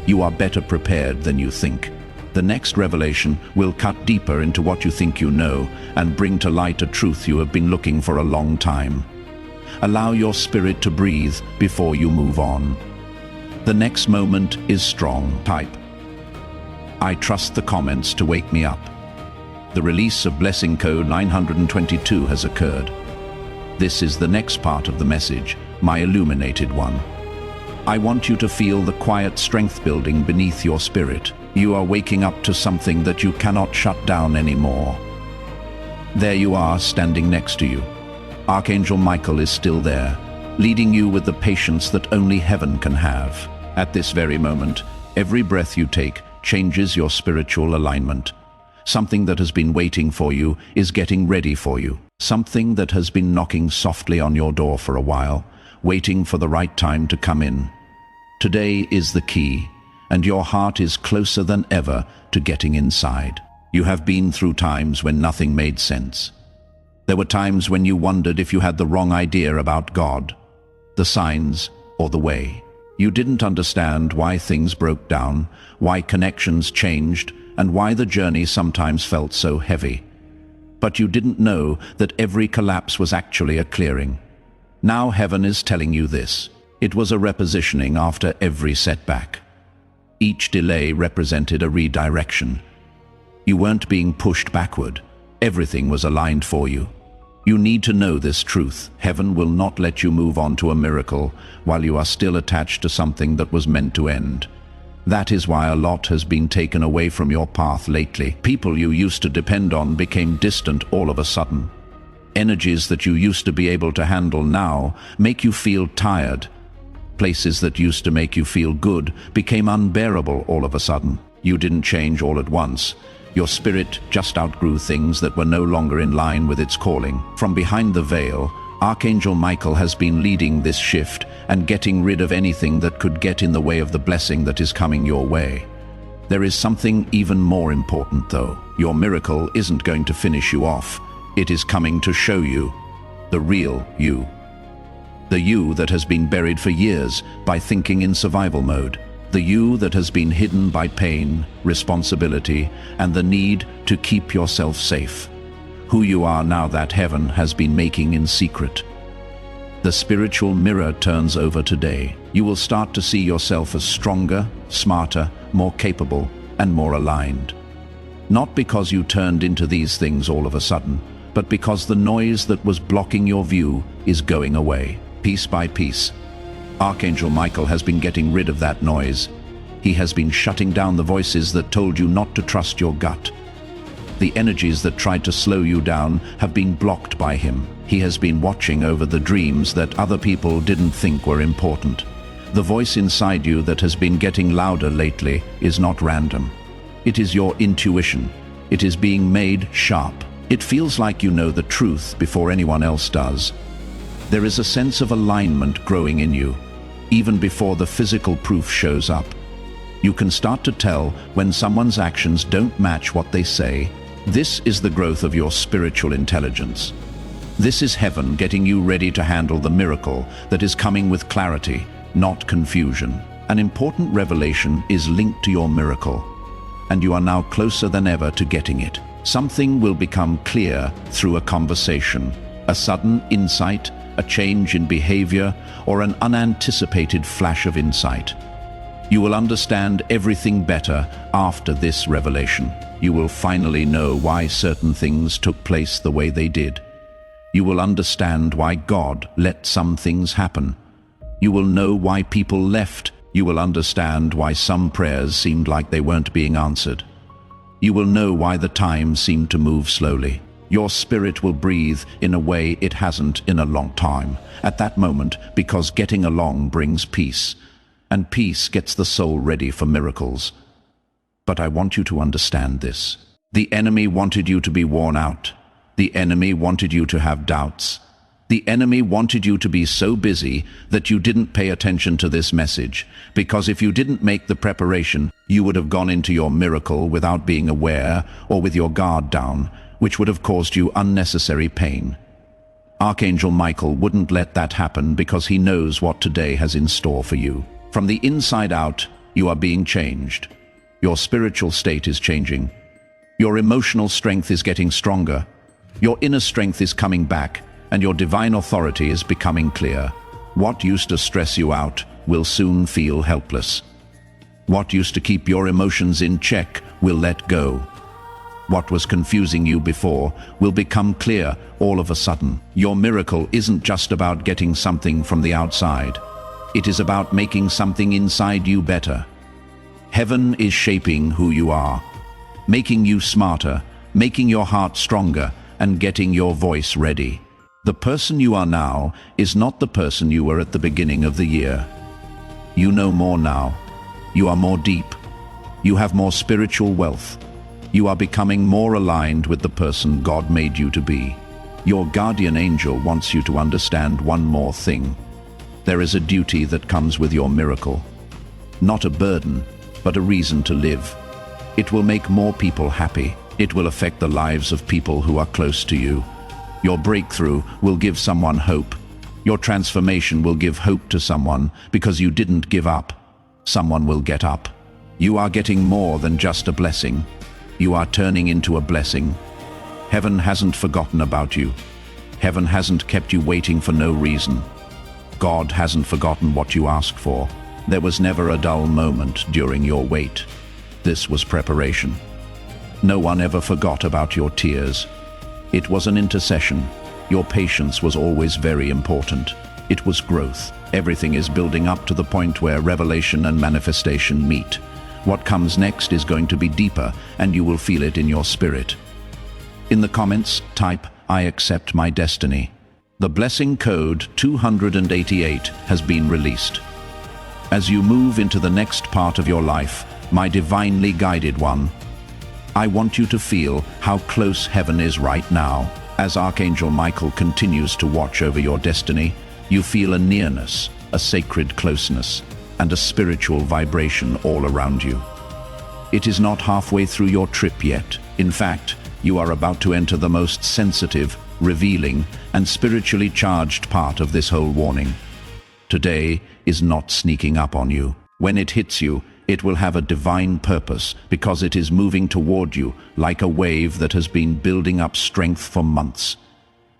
You are better prepared than you think. The next revelation will cut deeper into what you think you know and bring to light a truth you have been looking for a long time. Allow your spirit to breathe before you move on. The next moment is strong. Type, I trust the comments to wake me up. The release of blessing code 922 has occurred. This is the next part of the message, my illuminated one. I want you to feel the quiet strength building beneath your spirit. You are waking up to something that you cannot shut down anymore. There you are, standing next to you. Archangel Michael is still there, leading you with the patience that only heaven can have. At this very moment, every breath you take changes your spiritual alignment. Something that has been waiting for you is getting ready for you. Something that has been knocking softly on your door for a while, waiting for the right time to come in. Today is the key, and your heart is closer than ever to getting inside. You have been through times when nothing made sense. There were times when you wondered if you had the wrong idea about God, the signs, or the way. You didn't understand why things broke down, why connections changed, and why the journey sometimes felt so heavy. But you didn't know that every collapse was actually a clearing. Now heaven is telling you this. It was a repositioning after every setback. Each delay represented a redirection. You weren't being pushed backward. Everything was aligned for you. You need to know this truth. Heaven will not let you move on to a miracle while you are still attached to something that was meant to end. That is why a lot has been taken away from your path lately. People you used to depend on became distant all of a sudden. Energies that you used to be able to handle now make you feel tired. Places that used to make you feel good became unbearable all of a sudden. You didn't change all at once. Your spirit just outgrew things that were no longer in line with its calling. From behind the veil, Archangel Michael has been leading this shift and getting rid of anything that could get in the way of the blessing that is coming your way. There is something even more important though. Your miracle isn't going to finish you off. It is coming to show you the real you. The you that has been buried for years by thinking in survival mode. The you that has been hidden by pain, responsibility, and the need to keep yourself safe. Who you are now that heaven has been making in secret. The spiritual mirror turns over today. You will start to see yourself as stronger, smarter, more capable, and more aligned. Not because you turned into these things all of a sudden, but because the noise that was blocking your view is going away, piece by piece. Archangel Michael has been getting rid of that noise. He has been shutting down the voices that told you not to trust your gut. The energies that tried to slow you down have been blocked by him. He has been watching over the dreams that other people didn't think were important. The voice inside you that has been getting louder lately is not random. It is your intuition. It is being made sharp. It feels like you know the truth before anyone else does. There is a sense of alignment growing in you, even before the physical proof shows up. You can start to tell when someone's actions don't match what they say. This is the growth of your spiritual intelligence. This is heaven getting you ready to handle the miracle that is coming with clarity, not confusion. An important revelation is linked to your miracle, and you are now closer than ever to getting it. Something will become clear through a conversation, a sudden insight, a change in behavior, or an unanticipated flash of insight. You will understand everything better after this revelation. You will finally know why certain things took place the way they did. You will understand why God let some things happen. You will know why people left. You will understand why some prayers seemed like they weren't being answered. You will know why the time seemed to move slowly. Your spirit will breathe in a way it hasn't in a long time at that moment, because getting along brings peace, and peace gets the soul ready for miracles. But I want you to understand this. The enemy wanted you to be worn out. The enemy wanted you to have doubts. The enemy wanted you to be so busy that you didn't pay attention to this message, because if you didn't make the preparation, you would have gone into your miracle without being aware or with your guard down, which would have caused you unnecessary pain. Archangel Michael wouldn't let that happen because he knows what today has in store for you. From the inside out, you are being changed. Your spiritual state is changing. Your emotional strength is getting stronger. Your inner strength is coming back, and your divine authority is becoming clear. What used to stress you out will soon feel helpless. What used to keep your emotions in check will let go. What was confusing you before will become clear all of a sudden. Your miracle isn't just about getting something from the outside. It is about making something inside you better. Heaven is shaping who you are, making you smarter, making your heart stronger, and getting your voice ready. The person you are now is not the person you were at the beginning of the year. You know more now. You are more deep. You have more spiritual wealth. You are becoming more aligned with the person God made you to be. Your guardian angel wants you to understand one more thing. There is a duty that comes with your miracle. Not a burden, but a reason to live. It will make more people happy. It will affect the lives of people who are close to you. Your breakthrough will give someone hope. Your transformation will give hope to someone because you didn't give up. Someone will get up. You are getting more than just a blessing. You are turning into a blessing. Heaven hasn't forgotten about you. Heaven hasn't kept you waiting for no reason. God hasn't forgotten what you asked for. There was never a dull moment during your wait. This was preparation. No one ever forgot about your tears. It was an intercession. Your patience was always very important. It was growth. Everything is building up to the point where revelation and manifestation meet. What comes next is going to be deeper, and you will feel it in your spirit. In the comments, type, "I accept my destiny." The blessing code 288 has been released. As you move into the next part of your life, my divinely guided one, I want you to feel how close heaven is right now. As Archangel Michael continues to watch over your destiny, you feel a nearness, a sacred closeness, and a spiritual vibration all around you. It is not halfway through your trip yet. In fact, you are about to enter the most sensitive, revealing, and spiritually charged part of this whole warning. Today is not sneaking up on you. When it hits you, it will have a divine purpose because it is moving toward you like a wave that has been building up strength for months.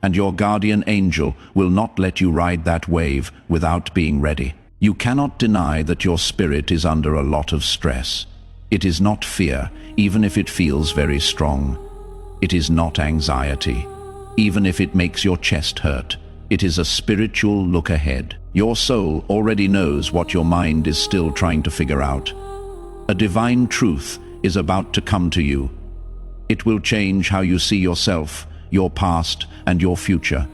And your guardian angel will not let you ride that wave without being ready. You cannot deny that your spirit is under a lot of stress. It is not fear, even if it feels very strong. It is not anxiety, even if it makes your chest hurt. It is a spiritual look ahead. Your soul already knows what your mind is still trying to figure out. A divine truth is about to come to you. It will change how you see yourself, your past, and your future.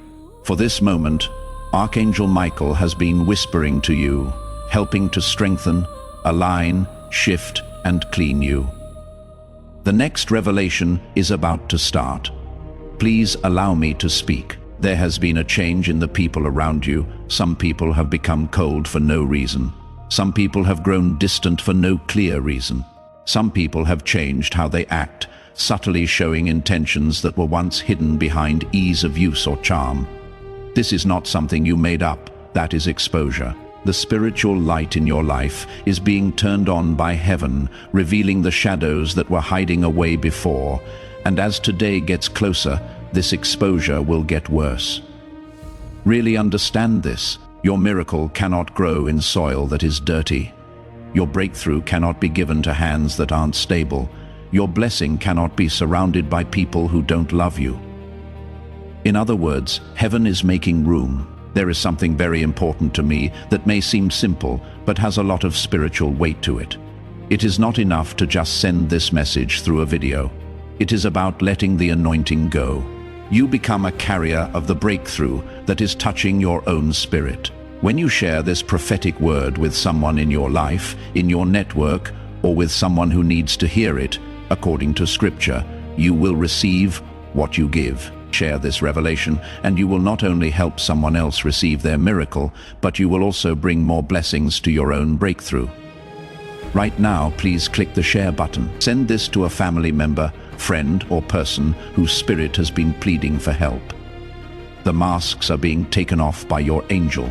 For this moment, Archangel Michael has been whispering to you, helping to strengthen, align, shift, and clean you. The next revelation is about to start. Please allow me to speak. There has been a change in the people around you. Some people have become cold for no reason. Some people have grown distant for no clear reason. Some people have changed how they act, subtly showing intentions that were once hidden behind ease of use or charm. This is not something you made up. That is exposure. The spiritual light in your life is being turned on by heaven, revealing the shadows that were hiding away before. And as today gets closer, this exposure will get worse. Really understand this. Your miracle cannot grow in soil that is dirty. Your breakthrough cannot be given to hands that aren't stable. Your blessing cannot be surrounded by people who don't love you. In other words, heaven is making room. There is something very important to me that may seem simple, but has a lot of spiritual weight to it. It is not enough to just send this message through a video. It is about letting the anointing go. You become a carrier of the breakthrough that is touching your own spirit. When you share this prophetic word with someone in your life, in your network, or with someone who needs to hear it, according to Scripture, you will receive what you give. Share this revelation, and you will not only help someone else receive their miracle, but you will also bring more blessings to your own breakthrough. Right now, please click the share button. Send this to a family member, friend, or person whose spirit has been pleading for help. The masks are being taken off by your angel.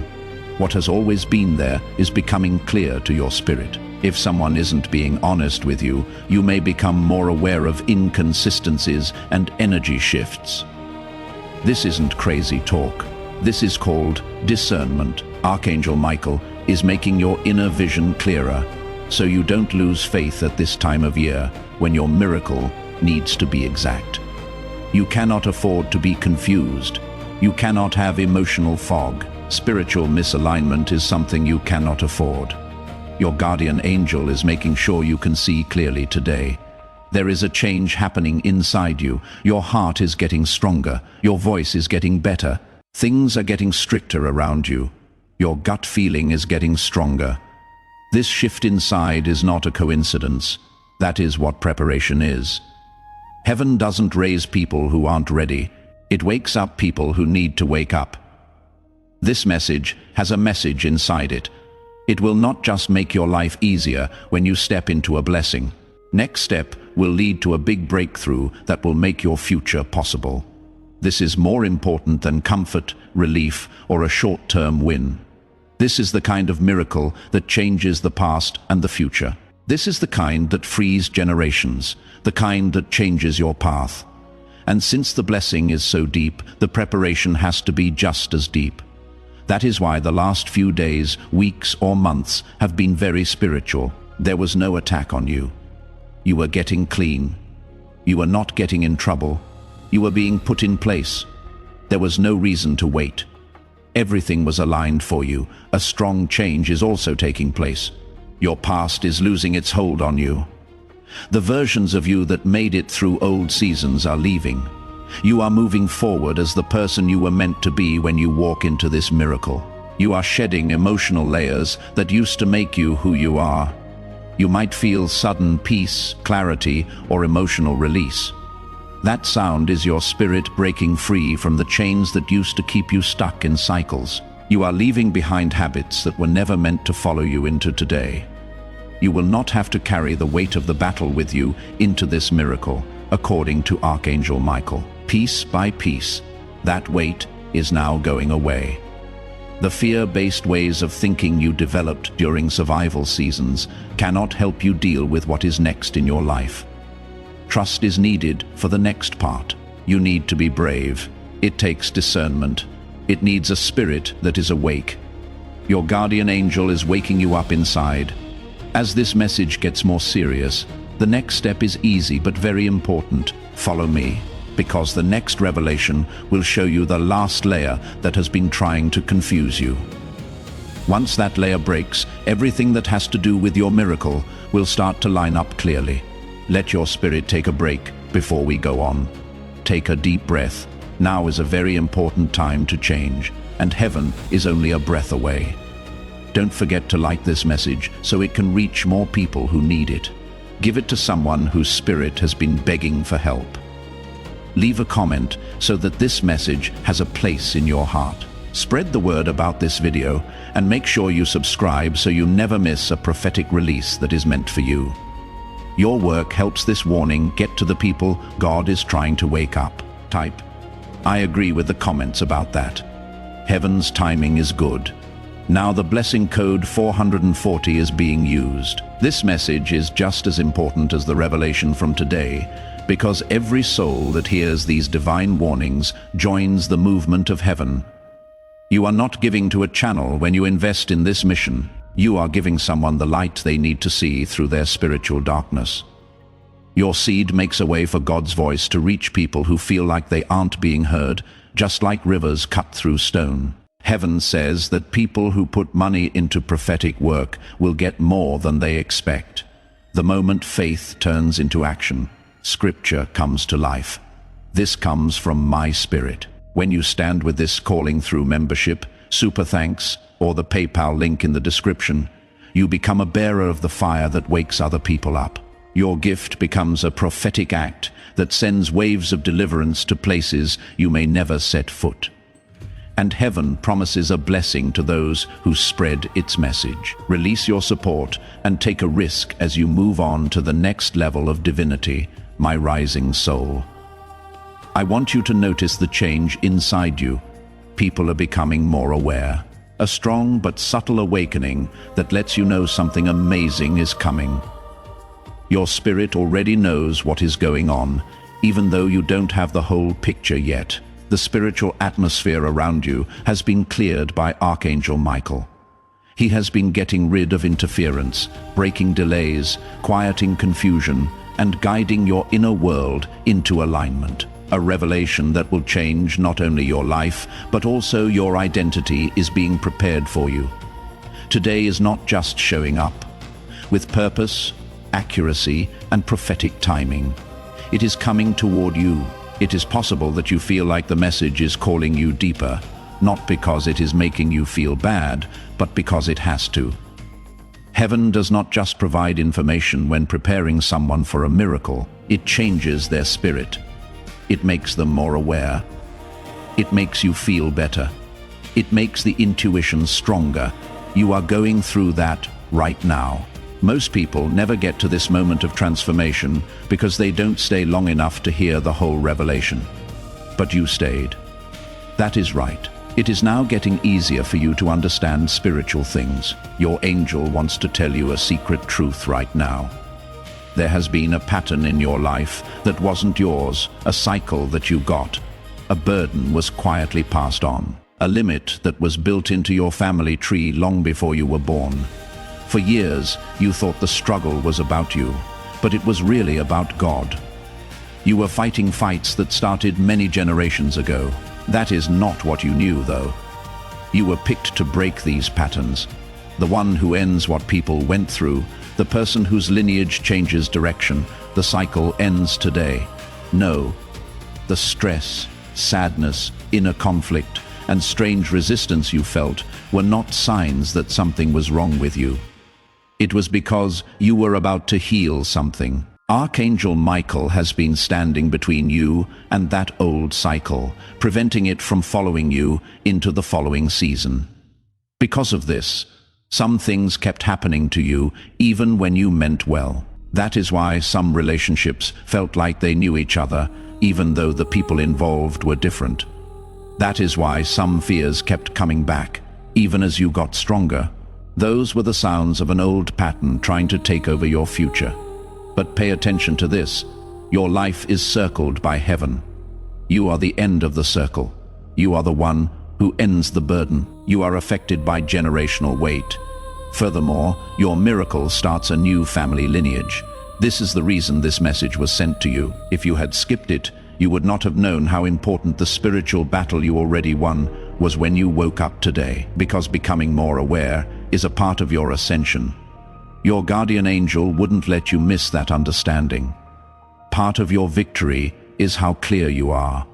What has always been there is becoming clear to your spirit. If someone isn't being honest with you, you may become more aware of inconsistencies and energy shifts. This isn't crazy talk. This is called discernment. Archangel Michael is making your inner vision clearer, so you don't lose faith at this time of year when your miracle needs to be exact. You cannot afford to be confused. You cannot have emotional fog. Spiritual misalignment is something you cannot afford. Your guardian angel is making sure you can see clearly today. There is a change happening inside you. Your heart is getting stronger. Your voice is getting better. Things are getting stricter around you. Your gut feeling is getting stronger. This shift inside is not a coincidence. That is what preparation is. Heaven doesn't raise people who aren't ready. It wakes up people who need to wake up. This message has a message inside it. It will not just make your life easier when you step into a blessing. Next step will lead to a big breakthrough that will make your future possible. This is more important than comfort, relief, or a short-term win. This is the kind of miracle that changes the past and the future. This is the kind that frees generations, the kind that changes your path. And since the blessing is so deep, the preparation has to be just as deep. That is why the last few days, weeks, or months have been very spiritual. There was no attack on you. You were getting clean. You were not getting in trouble. You were being put in place. There was no reason to wait. Everything was aligned for you. A strong change is also taking place. Your past is losing its hold on you. The versions of you that made it through old seasons are leaving. You are moving forward as the person you were meant to be when you walk into this miracle. You are shedding emotional layers that used to make you who you are. You might feel sudden peace, clarity, or emotional release. That sound is your spirit breaking free from the chains that used to keep you stuck in cycles. You are leaving behind habits that were never meant to follow you into today. You will not have to carry the weight of the battle with you into this miracle, according to Archangel Michael. Piece by piece, that weight is now going away. The fear-based ways of thinking you developed during survival seasons cannot help you deal with what is next in your life. Trust is needed for the next part. You need to be brave. It takes discernment. It needs a spirit that is awake. Your guardian angel is waking you up inside. As this message gets more serious, the next step is easy but very important. Follow me, because the next revelation will show you the last layer that has been trying to confuse you. Once that layer breaks, everything that has to do with your miracle will start to line up clearly. Let your spirit take a break before we go on. Take a deep breath. Now is a very important time to change, and heaven is only a breath away. Don't forget to like this message so it can reach more people who need it. Give it to someone whose spirit has been begging for help. Leave a comment so that this message has a place in your heart. Spread the word about this video and make sure you subscribe so you never miss a prophetic release that is meant for you. Your work helps this warning get to the people God is trying to wake up. Type, "I agree with the comments about that." Heaven's timing is good. Now the blessing code 440 is being used. This message is just as important as the revelation from today, because every soul that hears these divine warnings joins the movement of heaven. You are not giving to a channel when you invest in this mission. You are giving someone the light they need to see through their spiritual darkness. Your seed makes a way for God's voice to reach people who feel like they aren't being heard, just like rivers cut through stone. Heaven says that people who put money into prophetic work will get more than they expect. The moment faith turns into action, Scripture comes to life. This comes from my spirit. When you stand with this calling through membership, super thanks, or the PayPal link in the description, you become a bearer of the fire that wakes other people up. Your gift becomes a prophetic act that sends waves of deliverance to places you may never set foot. And heaven promises a blessing to those who spread its message. Release your support and take a risk as you move on to the next level of divinity, my rising soul. I want you to notice the change inside you. People are becoming more aware. A strong but subtle awakening that lets you know something amazing is coming. Your spirit already knows what is going on, even though you don't have the whole picture yet. The spiritual atmosphere around you has been cleared by Archangel Michael. He has been getting rid of interference, breaking delays, quieting confusion, and guiding your inner world into alignment. A revelation that will change not only your life, but also your identity is being prepared for you. Today is not just showing up. With purpose, accuracy, and prophetic timing, it is coming toward you. It is possible that you feel like the message is calling you deeper, not because it is making you feel bad, but because it has to. Heaven does not just provide information when preparing someone for a miracle. It changes their spirit. It makes them more aware. It makes you feel better. It makes the intuition stronger. You are going through that right now. Most people never get to this moment of transformation because they don't stay long enough to hear the whole revelation. But you stayed. That is right. It is now getting easier for you to understand spiritual things. Your angel wants to tell you a secret truth right now. There has been a pattern in your life that wasn't yours, a cycle that you got. A burden was quietly passed on, a limit that was built into your family tree long before you were born. For years, you thought the struggle was about you, but it was really about God. You were fighting fights that started many generations ago. That is not what you knew, though. You were picked to break these patterns. The one who ends what people went through, the person whose lineage changes direction, the cycle ends today. No, the stress, sadness, inner conflict, and strange resistance you felt were not signs that something was wrong with you. It was because you were about to heal something. Archangel Michael has been standing between you and that old cycle, preventing it from following you into the following season. Because of this, some things kept happening to you even when you meant well. That is why some relationships felt like they knew each other, even though the people involved were different. That is why some fears kept coming back, even as you got stronger. Those were the sounds of an old pattern trying to take over your future. But pay attention to this. Your life is circled by heaven. You are the end of the circle. You are the one who ends the burden. You are affected by generational weight. Furthermore, your miracle starts a new family lineage. This is the reason this message was sent to you. If you had skipped it, you would not have known how important the spiritual battle you already won was when you woke up today, because becoming more aware is a part of your ascension. Your guardian angel wouldn't let you miss that understanding. Part of your victory is how clear you are.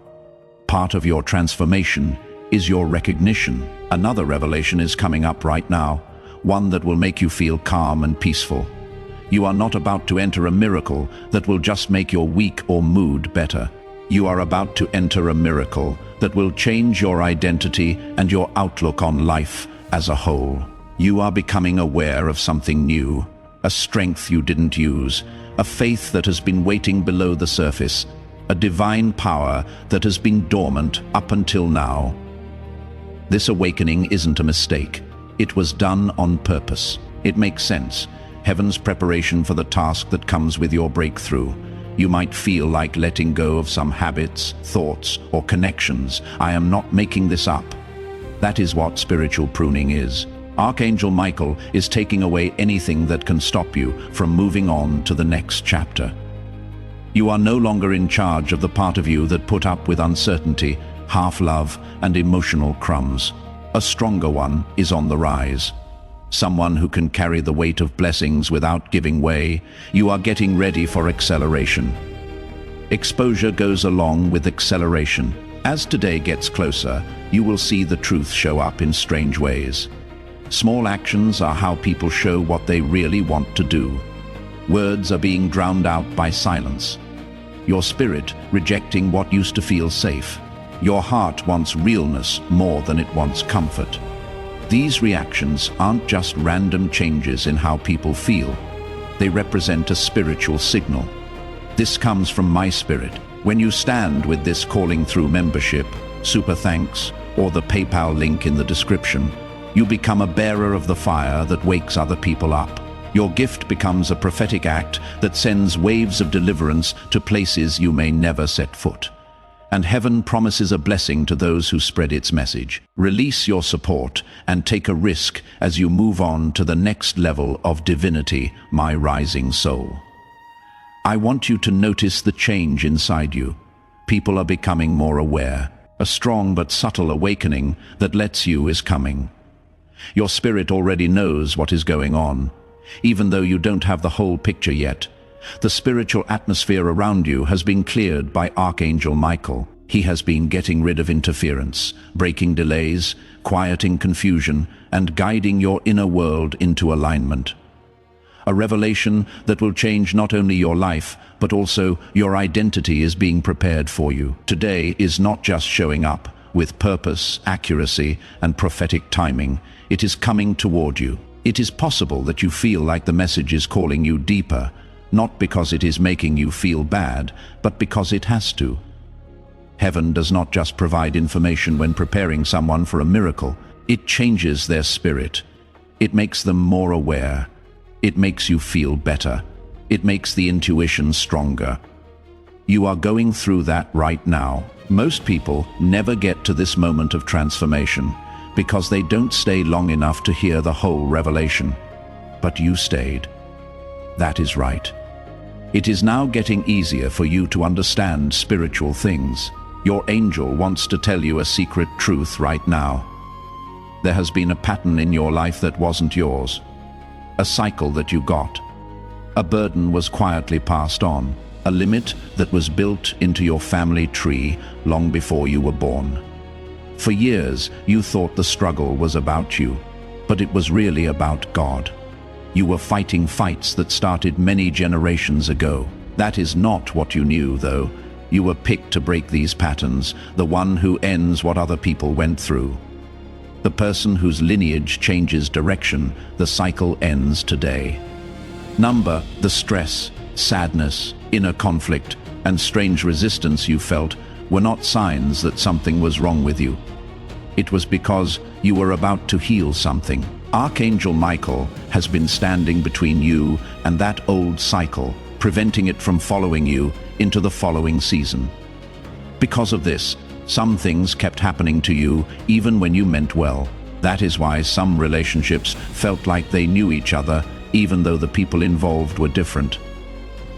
Part of your transformation is your recognition. Another revelation is coming up right now, one that will make you feel calm and peaceful. You are not about to enter a miracle that will just make your week or mood better. You are about to enter a miracle that will change your identity and your outlook on life as a whole. You are becoming aware of something new, a strength you didn't use, a faith that has been waiting below the surface, a divine power that has been dormant up until now. This awakening isn't a mistake. It was done on purpose. It makes sense. Heaven's preparation for the task that comes with your breakthrough. You might feel like letting go of some habits, thoughts, or connections. I am not making this up. That is what spiritual pruning is. Archangel Michael is taking away anything that can stop you from moving on to the next chapter. You are no longer in charge of the part of you that put up with uncertainty, half-love, and emotional crumbs. A stronger one is on the rise. Someone who can carry the weight of blessings without giving way. You are getting ready for acceleration. Exposure goes along with acceleration. As today gets closer, you will see the truth show up in strange ways. Small actions are how people show what they really want to do. Words are being drowned out by silence. Your spirit rejecting what used to feel safe. Your heart wants realness more than it wants comfort. These reactions aren't just random changes in how people feel. They represent a spiritual signal. This comes from my spirit. When you stand with this calling through membership, super thanks, or the PayPal link in the description, you become a bearer of the fire that wakes other people up. Your gift becomes a prophetic act that sends waves of deliverance to places you may never set foot. And heaven promises a blessing to those who spread its message. Release your support and take a risk as you move on to the next level of divinity, my rising soul. I want you to notice the change inside you. People are becoming more aware. A strong but subtle awakening that lets you is coming. Your spirit already knows what is going on, even though you don't have the whole picture yet. The spiritual atmosphere around you has been cleared by Archangel Michael. He has been getting rid of interference, breaking delays, quieting confusion, and guiding your inner world into alignment. a revelation that will change not only your life, but also your identity is being prepared for you. Today is not just showing up with purpose, accuracy, and prophetic timing. It is coming toward you. It is possible that you feel like the message is calling you deeper, not because it is making you feel bad, but because it has to. Heaven does not just provide information when preparing someone for a miracle. It changes their spirit. It makes them more aware. It makes you feel better. It makes the intuition stronger. You are going through that right now. Most people never get to this moment of transformation because they don't stay long enough to hear the whole revelation. But you stayed. That is right. It is now getting easier for you to understand spiritual things. Your angel wants to tell you a secret truth right now. There has been a pattern in your life that wasn't yours. A cycle that you got. A burden was quietly passed on. A limit that was built into your family tree long before you were born. For years, you thought the struggle was about you, but it was really about God. You were fighting fights that started many generations ago. That is not what you knew, though. You were picked to break these patterns, the one who ends what other people went through. The person whose lineage changes direction, the cycle ends today. Number the stress, sadness, inner conflict, and strange resistance you felt were not signs that something was wrong with you. It was because you were about to heal something. Archangel Michael has been standing between you and that old cycle, preventing it from following you into the following season. Because of this, some things kept happening to you even when you meant well. That is why some relationships felt like they knew each other even though the people involved were different.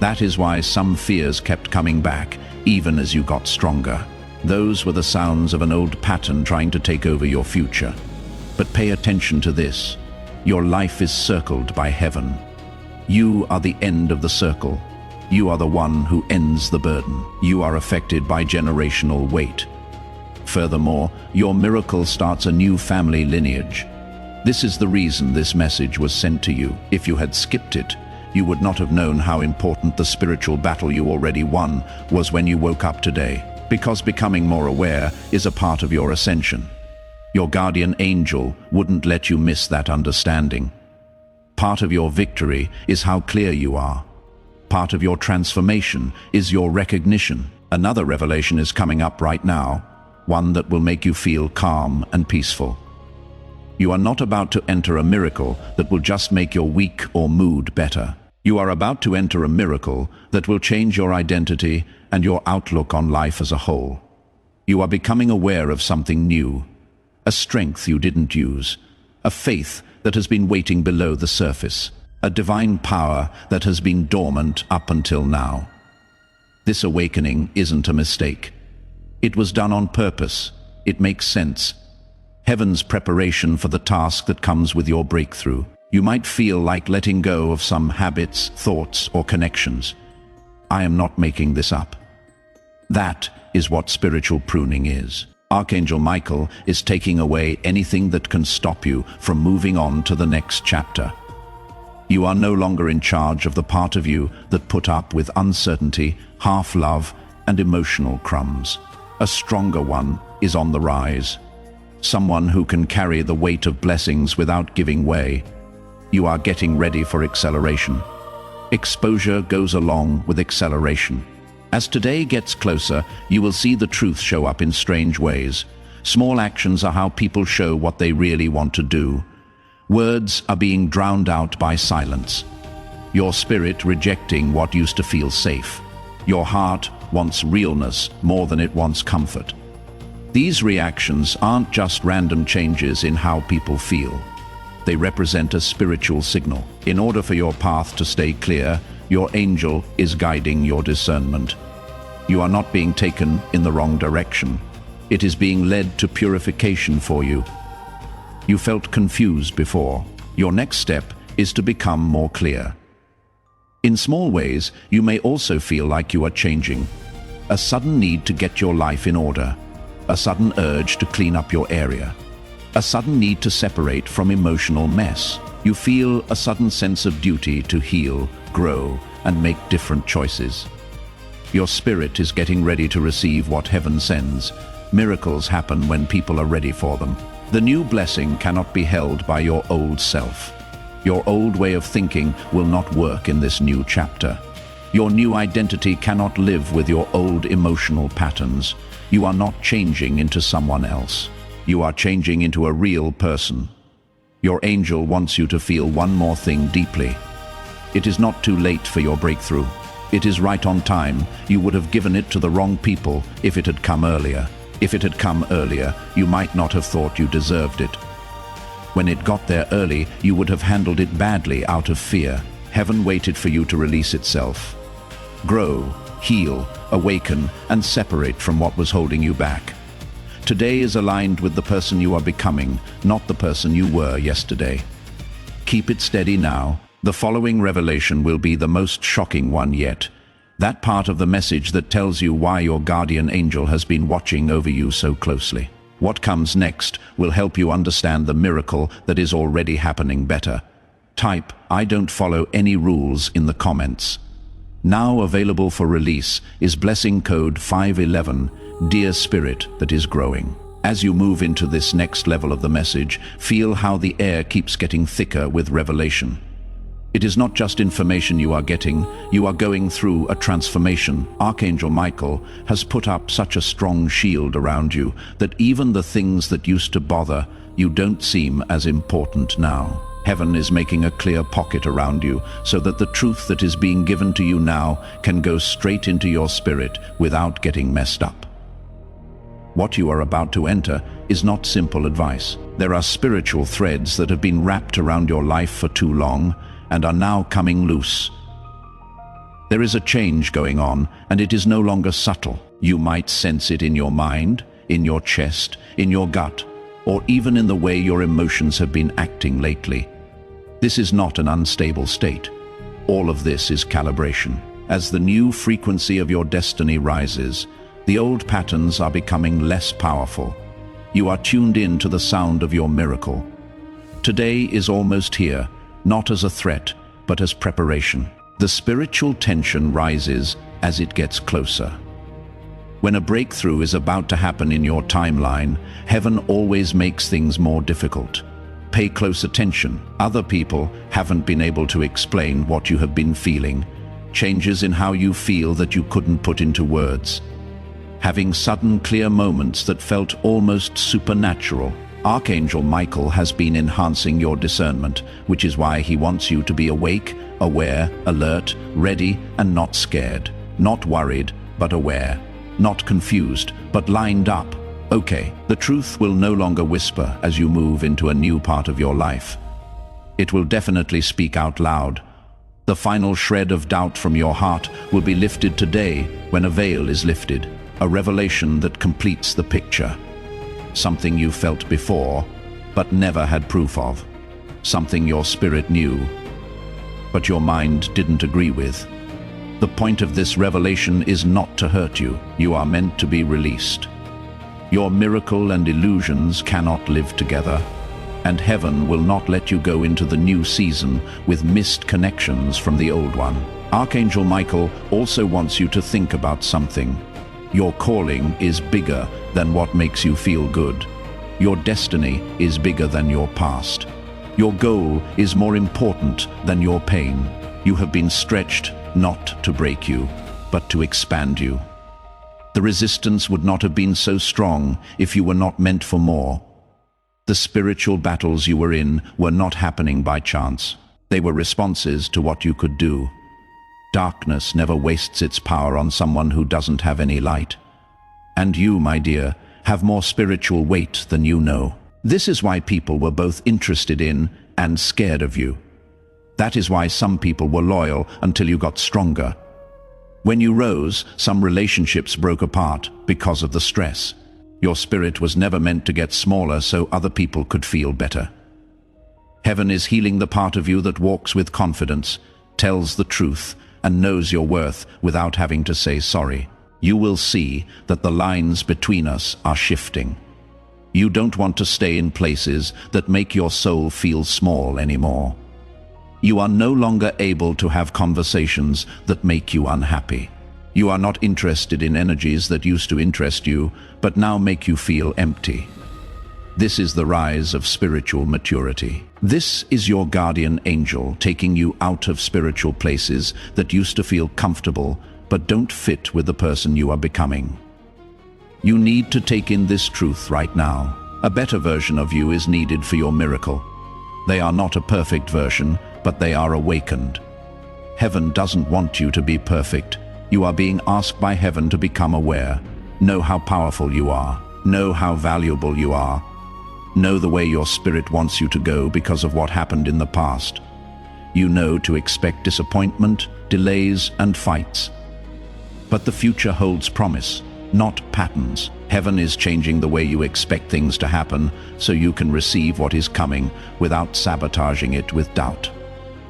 That is why some fears kept coming back even as you got stronger. Those were the sounds of an old pattern trying to take over your future. But pay attention to this. Your life is circled by heaven. You are the end of the circle. You are the one who ends the burden. You are affected by generational weight. Furthermore, your miracle starts a new family lineage. This is the reason this message was sent to you. If you had skipped it, you would not have known how important the spiritual battle you already won was when you woke up today. Because becoming more aware is a part of your ascension. Your guardian angel wouldn't let you miss that understanding. Part of your victory is how clear you are. Part of your transformation is your recognition. Another revelation is coming up right now, one that will make you feel calm and peaceful. You are not about to enter a miracle that will just make your week or mood better. You are about to enter a miracle that will change your identity and your outlook on life as a whole. You are becoming aware of something new, a strength you didn't use, a faith that has been waiting below the surface, a divine power that has been dormant up until now. This awakening isn't a mistake. It was done on purpose. It makes sense. Heaven's preparation for the task that comes with your breakthrough. You might feel like letting go of some habits, thoughts, or connections. I am not making this up. That is what spiritual pruning is. Archangel Michael is taking away anything that can stop you from moving on to the next chapter. You are no longer in charge of the part of you that put up with uncertainty, half-love, and emotional crumbs. A stronger one is on the rise. Someone who can carry the weight of blessings without giving way. You are getting ready for acceleration. Exposure goes along with acceleration. As today gets closer, you will see the truth show up in strange ways. Small actions are how people show what they really want to do. Words are being drowned out by silence. Your spirit rejecting what used to feel safe. Your heart wants realness more than it wants comfort. These reactions aren't just random changes in how people feel. They represent a spiritual signal. In order for your path to stay clear, your angel is guiding your discernment. You are not being taken in the wrong direction. It is being led to purification for you. You felt confused before. Your next step is to become more clear. In small ways, you may also feel like you are changing. A sudden need to get your life in order. A sudden urge to clean up your area. A sudden need to separate from emotional mess. You feel a sudden sense of duty to heal, grow, and make different choices. Your spirit is getting ready to receive what heaven sends. Miracles happen when people are ready for them. The new blessing cannot be held by your old self. Your old way of thinking will not work in this new chapter. Your new identity cannot live with your old emotional patterns. You are not changing into someone else. You are changing into a real person. Your angel wants you to feel one more thing deeply. It is not too late for your breakthrough. It is right on time. You would have given it to the wrong people if it had come earlier. If it had come earlier, you might not have thought you deserved it. When it got there early, you would have handled it badly out of fear. Heaven waited for you to release itself. Grow, heal, awaken, and separate from what was holding you back. Today is aligned with the person you are becoming, not the person you were yesterday. Keep it steady now. The following revelation will be the most shocking one yet. That part of the message that tells you why your guardian angel has been watching over you so closely. What comes next will help you understand the miracle that is already happening better. Type, "I don't follow any rules" in the comments. Now available for release is blessing code 511, Dear Spirit that is growing. As you move into this next level of the message, feel how the air keeps getting thicker with revelation. It is not just information you are getting, you are going through a transformation. Archangel Michael has put up such a strong shield around you that even the things that used to bother you don't seem as important now. Heaven is making a clear pocket around you so that the truth that is being given to you now can go straight into your spirit without getting messed up. What you are about to enter is not simple advice. There are spiritual threads that have been wrapped around your life for too long and are now coming loose. There is a change going on, and it is no longer subtle. You might sense it in your mind, in your chest, in your gut, or even in the way your emotions have been acting lately. This is not an unstable state. All of this is calibration. As the new frequency of your destiny rises, the old patterns are becoming less powerful. You are tuned in to the sound of your miracle. Today is almost here, not as a threat, but as preparation. The spiritual tension rises as it gets closer. When a breakthrough is about to happen in your timeline, heaven always makes things more difficult. Pay close attention. Other people haven't been able to explain what you have been feeling. Changes in how you feel that you couldn't put into words. Having sudden clear moments that felt almost supernatural. Archangel Michael has been enhancing your discernment, which is why he wants you to be awake, aware, alert, ready, and not scared. Not worried, but aware. Not confused, but lined up. Okay, the truth will no longer whisper as you move into a new part of your life. It will definitely speak out loud. The final shred of doubt from your heart will be lifted today when a veil is lifted, a revelation that completes the picture. Something you felt before, but never had proof of. Something your spirit knew, but your mind didn't agree with. The point of this revelation is not to hurt you. You are meant to be released. Your miracle and illusions cannot live together, and heaven will not let you go into the new season with missed connections from the old one. Archangel Michael also wants you to think about something. Your calling is bigger than what makes you feel good. Your destiny is bigger than your past. Your goal is more important than your pain. You have been stretched not to break you, but to expand you. The resistance would not have been so strong if you were not meant for more. The spiritual battles you were in were not happening by chance. They were responses to what you could do. Darkness never wastes its power on someone who doesn't have any light. And you, my dear, have more spiritual weight than you know. This is why people were both interested in and scared of you. That is why some people were loyal until you got stronger. When you rose, some relationships broke apart because of the stress. Your spirit was never meant to get smaller so other people could feel better. Heaven is healing the part of you that walks with confidence, tells the truth, and knows your worth without having to say sorry. You will see that the lines between us are shifting. You don't want to stay in places that make your soul feel small anymore. You are no longer able to have conversations that make you unhappy. You are not interested in energies that used to interest you, but now make you feel empty. This is the rise of spiritual maturity. This is your guardian angel taking you out of spiritual places that used to feel comfortable but don't fit with the person you are becoming. You need to take in this truth right now. A better version of you is needed for your miracle. They are not a perfect version, but they are awakened. Heaven doesn't want you to be perfect. You are being asked by heaven to become aware. Know how powerful you are. Know how valuable you are. Know the way your spirit wants you to go because of what happened in the past. You know to expect disappointment, delays, and fights. But the future holds promise, not patterns. Heaven is changing the way you expect things to happen so you can receive what is coming without sabotaging it with doubt.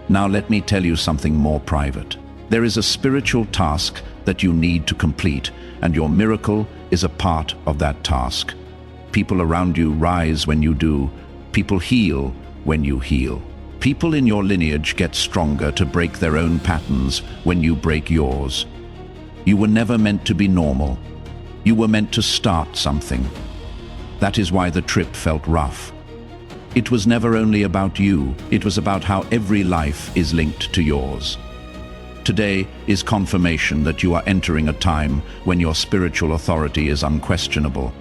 Now let me tell you something more private. There is a spiritual task that you need to complete, and your miracle is a part of that task. People around you rise when you do. People heal when you heal. People in your lineage get stronger to break their own patterns when you break yours. You were never meant to be normal. You were meant to start something. That is why the trip felt rough. It was never only about you, it was about how every life is linked to yours. Today is confirmation that you are entering a time when your spiritual authority is unquestionable.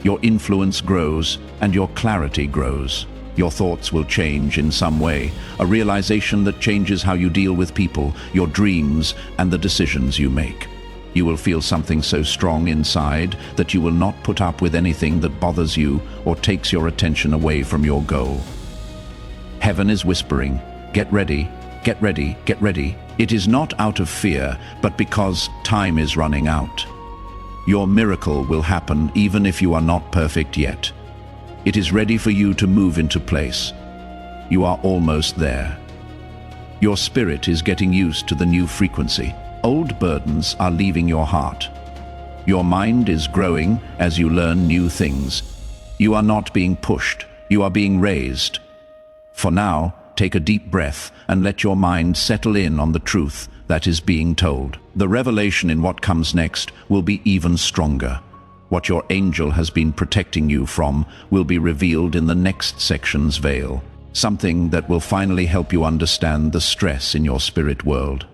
Your influence grows and your clarity grows. Your thoughts will change in some way, a realization that changes how you deal with people, your dreams, and the decisions you make. You will feel something so strong inside that you will not put up with anything that bothers you or takes your attention away from your goal. Heaven is whispering, get ready, get ready, get ready. It is not out of fear, but because time is running out. Your miracle will happen even if you are not perfect yet. It is ready for you to move into place. You are almost there. Your spirit is getting used to the new frequency. Old burdens are leaving your heart. Your mind is growing as you learn new things. You are not being pushed, you are being raised. For now, take a deep breath and let your mind settle in on the truth that is being told. The revelation in what comes next will be even stronger. What your angel has been protecting you from will be revealed in the next section's veil. Something that will finally help you understand the stress in your spirit world.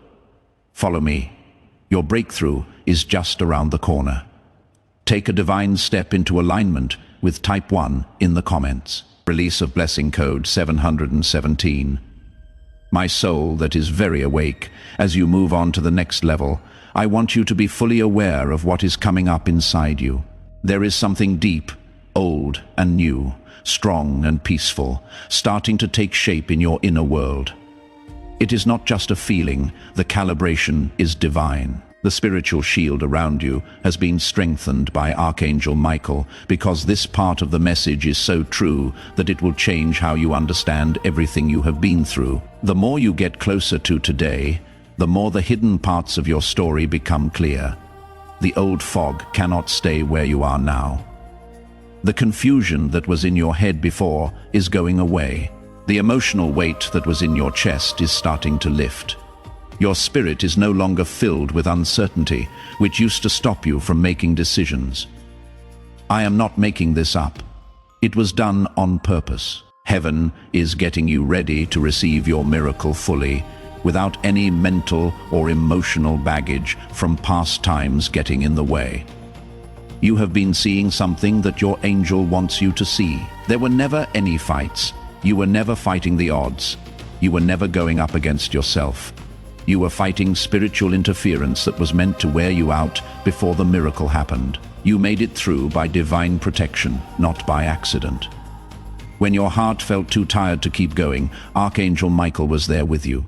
Follow me. Your breakthrough is just around the corner. Take a divine step into alignment with Type 1 in the comments. Release of blessing code 717. My soul that is very awake, as you move on to the next level, I want you to be fully aware of what is coming up inside you. There is something deep, old and new, strong and peaceful, starting to take shape in your inner world. It is not just a feeling, the calibration is divine. The spiritual shield around you has been strengthened by Archangel Michael because this part of the message is so true that it will change how you understand everything you have been through. The more you get closer to today, the more the hidden parts of your story become clear. The old fog cannot stay where you are now. The confusion that was in your head before is going away. The emotional weight that was in your chest is starting to lift. Your spirit is no longer filled with uncertainty, which used to stop you from making decisions. I am not making this up. It was done on purpose. Heaven is getting you ready to receive your miracle fully, without any mental or emotional baggage from past times getting in the way. You have been seeing something that your angel wants you to see. There were never any fights. You were never fighting the odds. You were never going up against yourself. You were fighting spiritual interference that was meant to wear you out before the miracle happened. You made it through by divine protection, not by accident. When your heart felt too tired to keep going, Archangel Michael was there with you.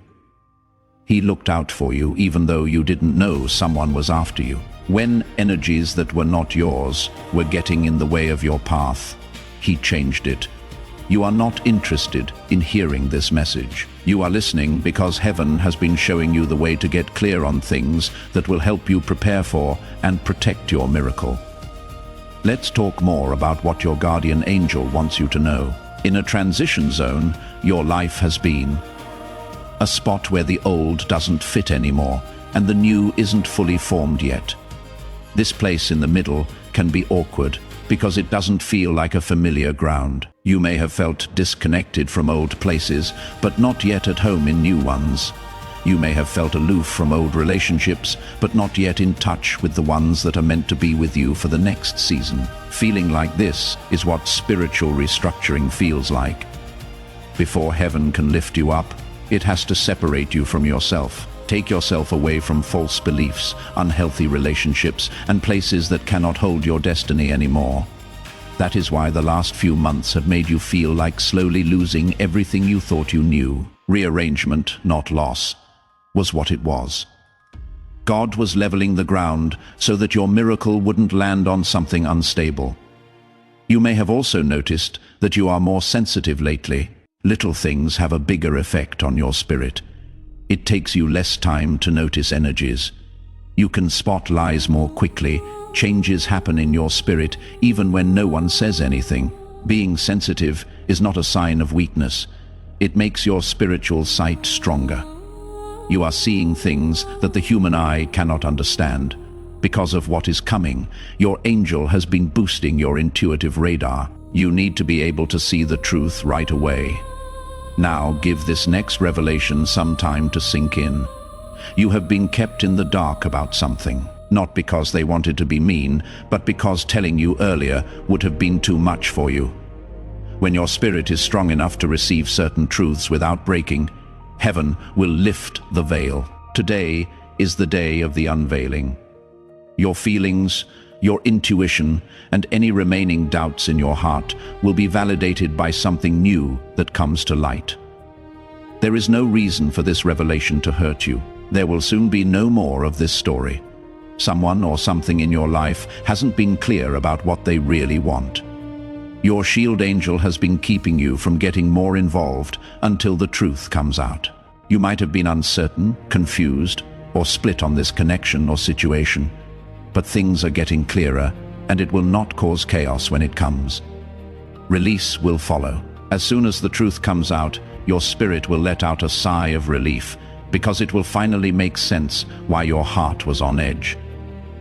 He looked out for you even though you didn't know someone was after you. When energies that were not yours were getting in the way of your path, he changed it. You are not interested in hearing this message. You are listening because heaven has been showing you the way to get clear on things that will help you prepare for and protect your miracle. Let's talk more about what your guardian angel wants you to know. In a transition zone, your life has been a spot where the old doesn't fit anymore and the new isn't fully formed yet. This place in the middle can be awkward because it doesn't feel like a familiar ground. You may have felt disconnected from old places, but not yet at home in new ones. You may have felt aloof from old relationships, but not yet in touch with the ones that are meant to be with you for the next season. Feeling like this is what spiritual restructuring feels like. Before heaven can lift you up, it has to separate you from yourself. Take yourself away from false beliefs, unhealthy relationships, and places that cannot hold your destiny anymore. That is why the last few months have made you feel like slowly losing everything you thought you knew. Rearrangement, not loss, was what it was. God was leveling the ground so that your miracle wouldn't land on something unstable. You may have also noticed that you are more sensitive lately. Little things have a bigger effect on your spirit. It takes you less time to notice energies. You can spot lies more quickly. Changes happen in your spirit even when no one says anything. Being sensitive is not a sign of weakness. It makes your spiritual sight stronger. You are seeing things that the human eye cannot understand. Because of what is coming, your angel has been boosting your intuitive radar. You need to be able to see the truth right away. Now give this next revelation some time to sink in. You have been kept in the dark about something, not because they wanted to be mean, but because telling you earlier would have been too much for you. When your spirit is strong enough to receive certain truths without breaking, heaven will lift the veil. Today is the day of the unveiling. Your feelings, your intuition, and any remaining doubts in your heart will be validated by something new that comes to light. There is no reason for this revelation to hurt you. There will soon be no more of this story. Someone or something in your life hasn't been clear about what they really want. Your shield angel has been keeping you from getting more involved until the truth comes out. You might have been uncertain, confused, or split on this connection or situation. But things are getting clearer, and it will not cause chaos when it comes. Release will follow. As soon as the truth comes out, your spirit will let out a sigh of relief, because it will finally make sense why your heart was on edge.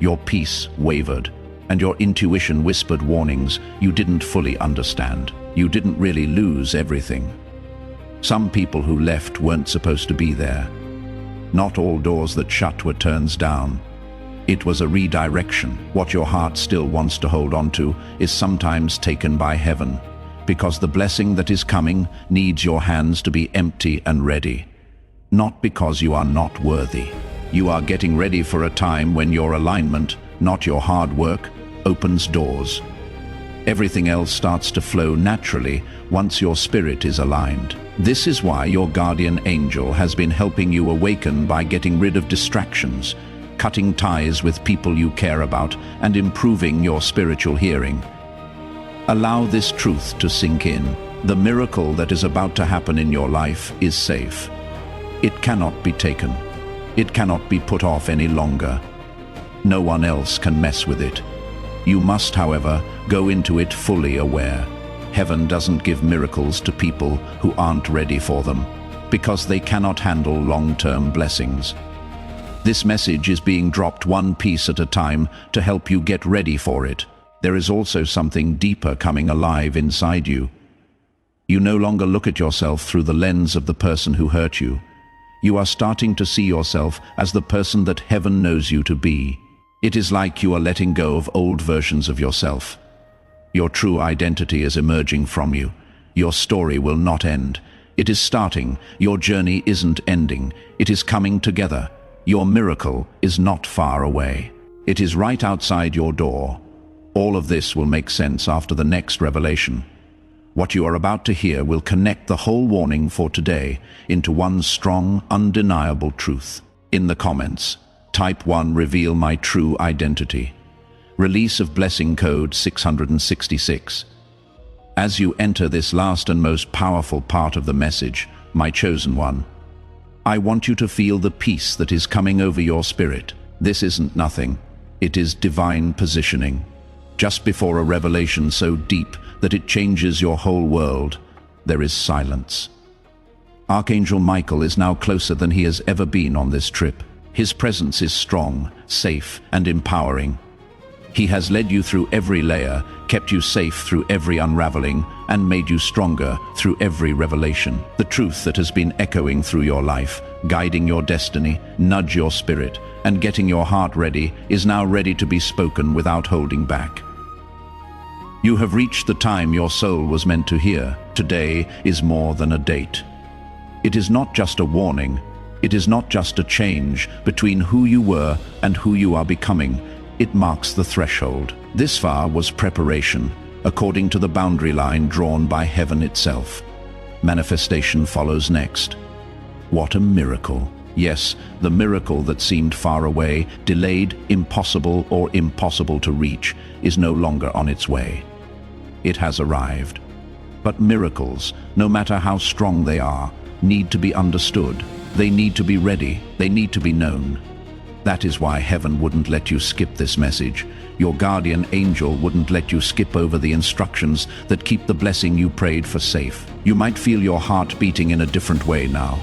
Your peace wavered, and your intuition whispered warnings you didn't fully understand. You didn't really lose everything. Some people who left weren't supposed to be there. Not all doors that shut were turns down. It was a redirection. What your heart still wants to hold on to is sometimes taken by heaven, because the blessing that is coming needs your hands to be empty and ready. Not because you are not worthy. You are getting ready for a time when your alignment, not your hard work, opens doors. Everything else starts to flow naturally once your spirit is aligned. This is why your guardian angel has been helping you awaken by getting rid of distractions, cutting ties with people you care about, and improving your spiritual hearing. Allow this truth to sink in. The miracle that is about to happen in your life is safe. It cannot be taken. It cannot be put off any longer. No one else can mess with it. You must, however, go into it fully aware. Heaven doesn't give miracles to people who aren't ready for them, because they cannot handle long-term blessings. This message is being dropped one piece at a time to help you get ready for it. There is also something deeper coming alive inside you. You no longer look at yourself through the lens of the person who hurt you. You are starting to see yourself as the person that heaven knows you to be. It is like you are letting go of old versions of yourself. Your true identity is emerging from you. Your story will not end. It is starting. Your journey isn't ending. It is coming together. Your miracle is not far away. It is right outside your door. All of this will make sense after the next revelation. What you are about to hear will connect the whole warning for today into one strong, undeniable truth. In the comments, type 1, reveal my true identity. Release of blessing code 666. As you enter this last and most powerful part of the message, my chosen one, I want you to feel the peace that is coming over your spirit. This isn't nothing. It is divine positioning. Just before a revelation so deep that it changes your whole world, there is silence. Archangel Michael is now closer than he has ever been on this trip. His presence is strong, safe, and empowering. He has led you through every layer, kept you safe through every unraveling, and made you stronger through every revelation. The truth that has been echoing through your life, guiding your destiny, nudge your spirit, and getting your heart ready, is now ready to be spoken without holding back. You have reached the time your soul was meant to hear. Today is more than a date. It is not just a warning. It is not just a change between who you were and who you are becoming. It marks the threshold. This far was preparation, according to the boundary line drawn by heaven itself. Manifestation follows next. What a miracle! Yes, the miracle that seemed far away, delayed, impossible, or impossible to reach, is no longer on its way. It has arrived. But miracles, no matter how strong they are, need to be understood. They need to be ready. They need to be known. That is why heaven wouldn't let you skip this message. Your guardian angel wouldn't let you skip over the instructions that keep the blessing you prayed for safe. You might feel your heart beating in a different way now.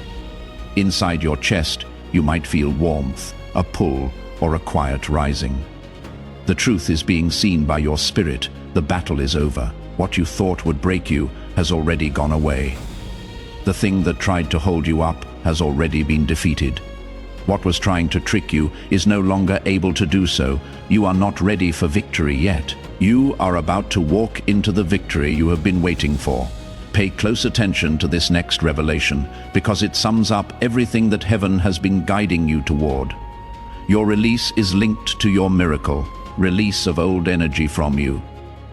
Inside your chest, you might feel warmth, a pull, or a quiet rising. The truth is being seen by your spirit. The battle is over. What you thought would break you has already gone away. The thing that tried to hold you up has already been defeated. What was trying to trick you is no longer able to do so. You are not ready for victory yet. You are about to walk into the victory you have been waiting for. Pay close attention to this next revelation, because it sums up everything that heaven has been guiding you toward. Your release is linked to your miracle. Release of old energy from you.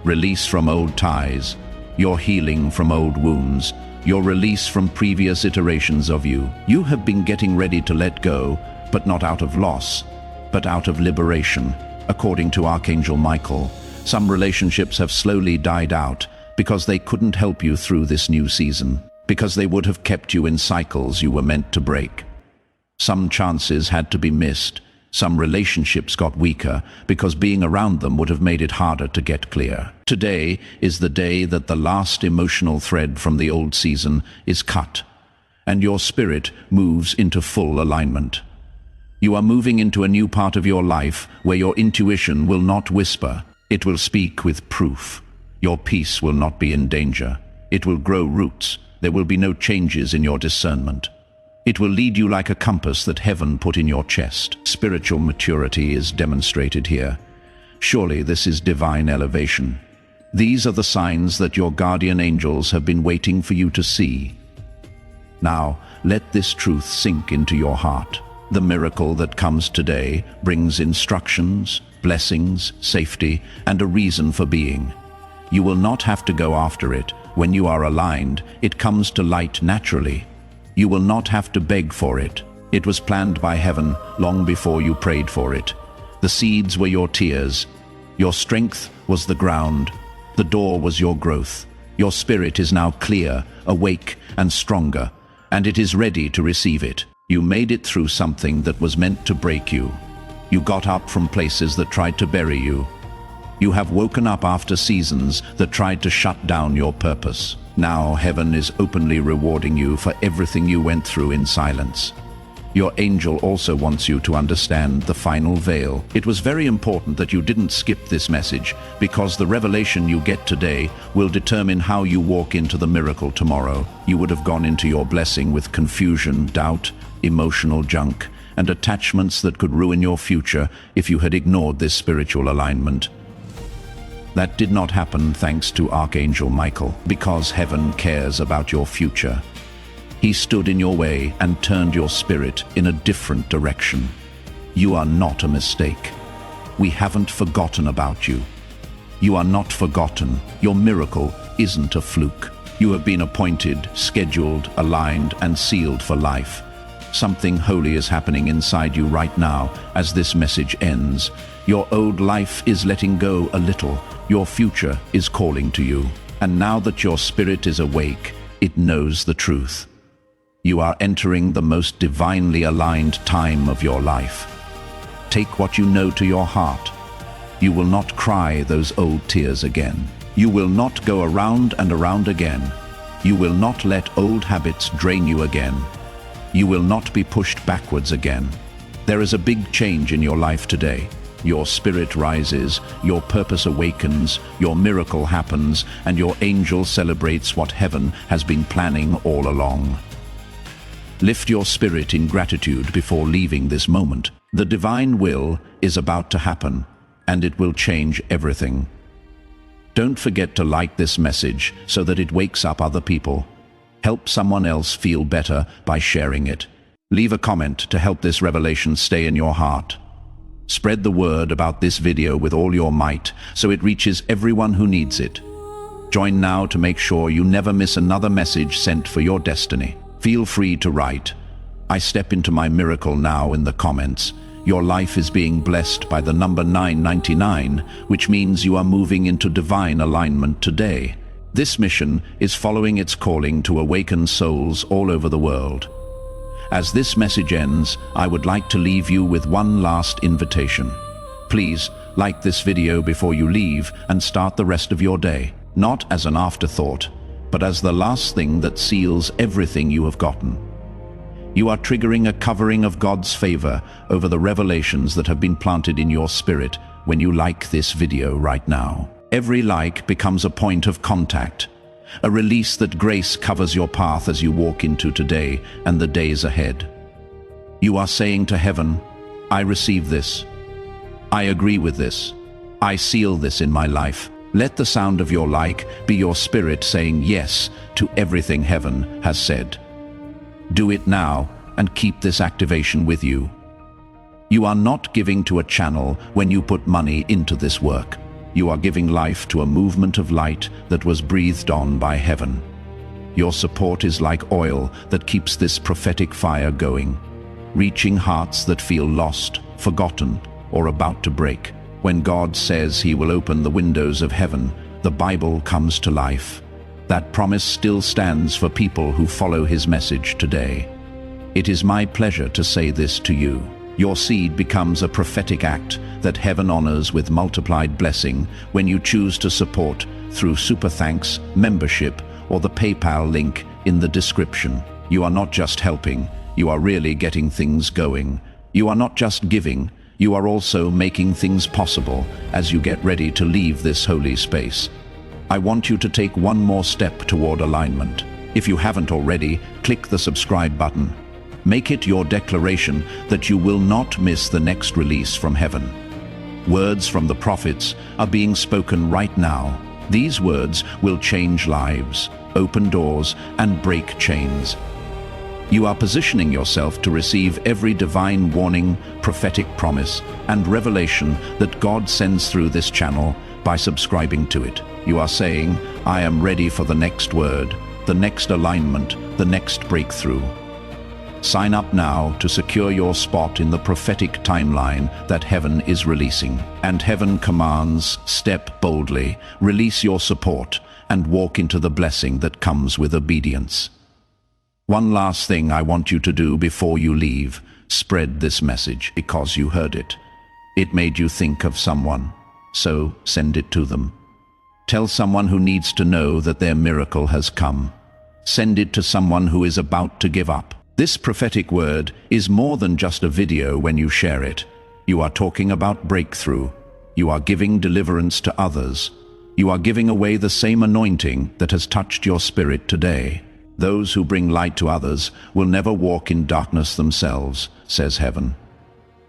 Release from old ties. Your healing from old wounds. Your release from previous iterations of you. You have been getting ready to let go, but not out of loss, but out of liberation. According to Archangel Michael, some relationships have slowly died out because they couldn't help you through this new season, because they would have kept you in cycles you were meant to break. Some chances had to be missed. Some relationships got weaker because being around them would have made it harder to get clear. Today is the day that the last emotional thread from the old season is cut, and your spirit moves into full alignment. You are moving into a new part of your life where your intuition will not whisper. It will speak with proof. Your peace will not be in danger. It will grow roots. There will be no changes in your discernment. It will lead you like a compass that heaven put in your chest. Spiritual maturity is demonstrated here. Surely this is divine elevation. These are the signs that your guardian angels have been waiting for you to see. Now, let this truth sink into your heart. The miracle that comes today brings instructions, blessings, safety, and a reason for being. You will not have to go after it. When you are aligned, it comes to light naturally. You will not have to beg for it. It was planned by heaven long before you prayed for it. The seeds were your tears. Your strength was the ground. The door was your growth. Your spirit is now clear, awake, and stronger, and it is ready to receive it. You made it through something that was meant to break you. You got up from places that tried to bury you. You have woken up after seasons that tried to shut down your purpose. Now heaven is openly rewarding you for everything you went through in silence. Your angel also wants you to understand the final veil. It was very important that you didn't skip this message, because the revelation you get today will determine how you walk into the miracle tomorrow. You would have gone into your blessing with confusion, doubt, emotional junk, and attachments that could ruin your future if you had ignored this spiritual alignment. That did not happen thanks to Archangel Michael, because heaven cares about your future. He stood in your way and turned your spirit in a different direction. You are not a mistake. We haven't forgotten about you. You are not forgotten. Your miracle isn't a fluke. You have been appointed, scheduled, aligned, and sealed for life. Something holy is happening inside you right now as this message ends. Your old life is letting go a little. Your future is calling to you. And now that your spirit is awake, it knows the truth. You are entering the most divinely aligned time of your life. Take what you know to your heart. You will not cry those old tears again. You will not go around and around again. You will not let old habits drain you again. You will not be pushed backwards again. There is a big change in your life today. Your spirit rises, your purpose awakens, your miracle happens, and your angel celebrates what heaven has been planning all along. Lift your spirit in gratitude before leaving this moment. The divine will is about to happen, and it will change everything. Don't forget to like this message so that it wakes up other people. Help someone else feel better by sharing it. Leave a comment to help this revelation stay in your heart. Spread the word about this video with all your might so it reaches everyone who needs it. Join now to make sure you never miss another message sent for your destiny. Feel free to write, "I step into my miracle now" in the comments. Your life is being blessed by the number 999, which means you are moving into divine alignment today. This mission is following its calling to awaken souls all over the world. As this message ends, I would like to leave you with one last invitation. Please like this video before you leave and start the rest of your day, not as an afterthought, but as the last thing that seals everything you have gotten. You are triggering a covering of God's favor over the revelations that have been planted in your spirit when you like this video right now. Every like becomes a point of contact, a release that grace covers your path as you walk into today and the days ahead. You are saying to heaven, "I receive this. I agree with this. I seal this in my life." Let the sound of your like be your spirit saying yes to everything heaven has said. Do it now and keep this activation with you. You are not giving to a channel when you put money into this work. You are giving life to a movement of light that was breathed on by heaven. Your support is like oil that keeps this prophetic fire going, reaching hearts that feel lost, forgotten, or about to break. When God says he will open the windows of heaven, the Bible comes to life. That promise still stands for people who follow his message today. It is my pleasure to say this to you. Your seed becomes a prophetic act that heaven honors with multiplied blessing when you choose to support through Super Thanks, membership, or the PayPal link in the description. You are not just helping, you are really getting things going. You are not just giving, you are also making things possible as you get ready to leave this holy space. I want you to take one more step toward alignment. If you haven't already, click the subscribe button. Make it your declaration that you will not miss the next release from heaven. Words from the prophets are being spoken right now. These words will change lives, open doors, and break chains. You are positioning yourself to receive every divine warning, prophetic promise, and revelation that God sends through this channel by subscribing to it. You are saying, "I am ready for the next word, the next alignment, the next breakthrough." Sign up now to secure your spot in the prophetic timeline that heaven is releasing. And heaven commands, step boldly, release your support, and walk into the blessing that comes with obedience. One last thing I want you to do before you leave: spread this message because you heard it. It made you think of someone, so send it to them. Tell someone who needs to know that their miracle has come. Send it to someone who is about to give up. This prophetic word is more than just a video when you share it. You are talking about breakthrough. You are giving deliverance to others. You are giving away the same anointing that has touched your spirit today. Those who bring light to others will never walk in darkness themselves, says heaven.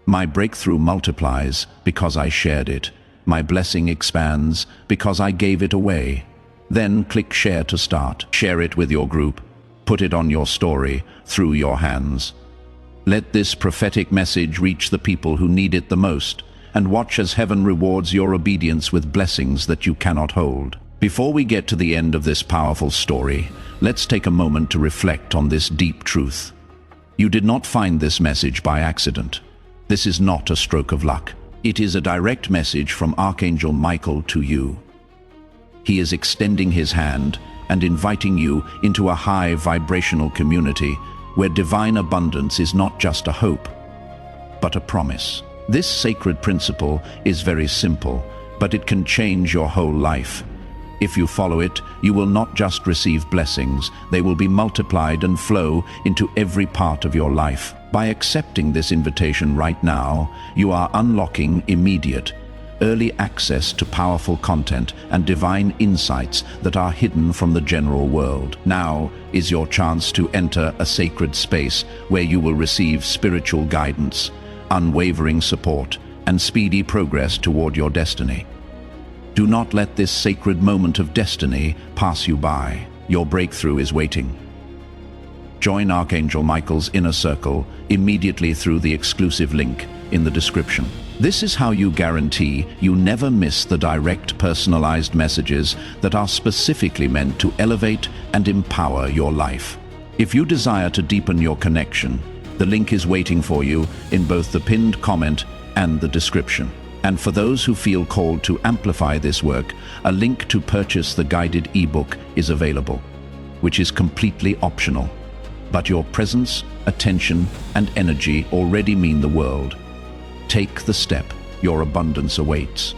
My breakthrough multiplies because I shared it. My blessing expands because I gave it away. Then click share to start. Share it with your group. Put it on your story, through your hands. Let this prophetic message reach the people who need it the most, and watch as heaven rewards your obedience with blessings that you cannot hold. Before we get to the end of this powerful story, let's take a moment to reflect on this deep truth. You did not find this message by accident. This is not a stroke of luck. It is a direct message from Archangel Michael to you. He is extending his hand and inviting you into a high vibrational community where divine abundance is not just a hope, but a promise. This sacred principle is very simple, but it can change your whole life. If you follow it, you will not just receive blessings, they will be multiplied and flow into every part of your life. By accepting this invitation right now, you are unlocking immediate, early access to powerful content and divine insights that are hidden from the general world. Now is your chance to enter a sacred space where you will receive spiritual guidance, unwavering support, and speedy progress toward your destiny. Do not let this sacred moment of destiny pass you by. Your breakthrough is waiting. Join Archangel Michael's inner circle immediately through the exclusive link in the description. This is how you guarantee you never miss the direct, personalized messages that are specifically meant to elevate and empower your life. If you desire to deepen your connection, the link is waiting for you in both the pinned comment and the description. And for those who feel called to amplify this work, a link to purchase the guided ebook is available, which is completely optional. But your presence, attention, and energy already mean the world. Take the step. Your abundance awaits.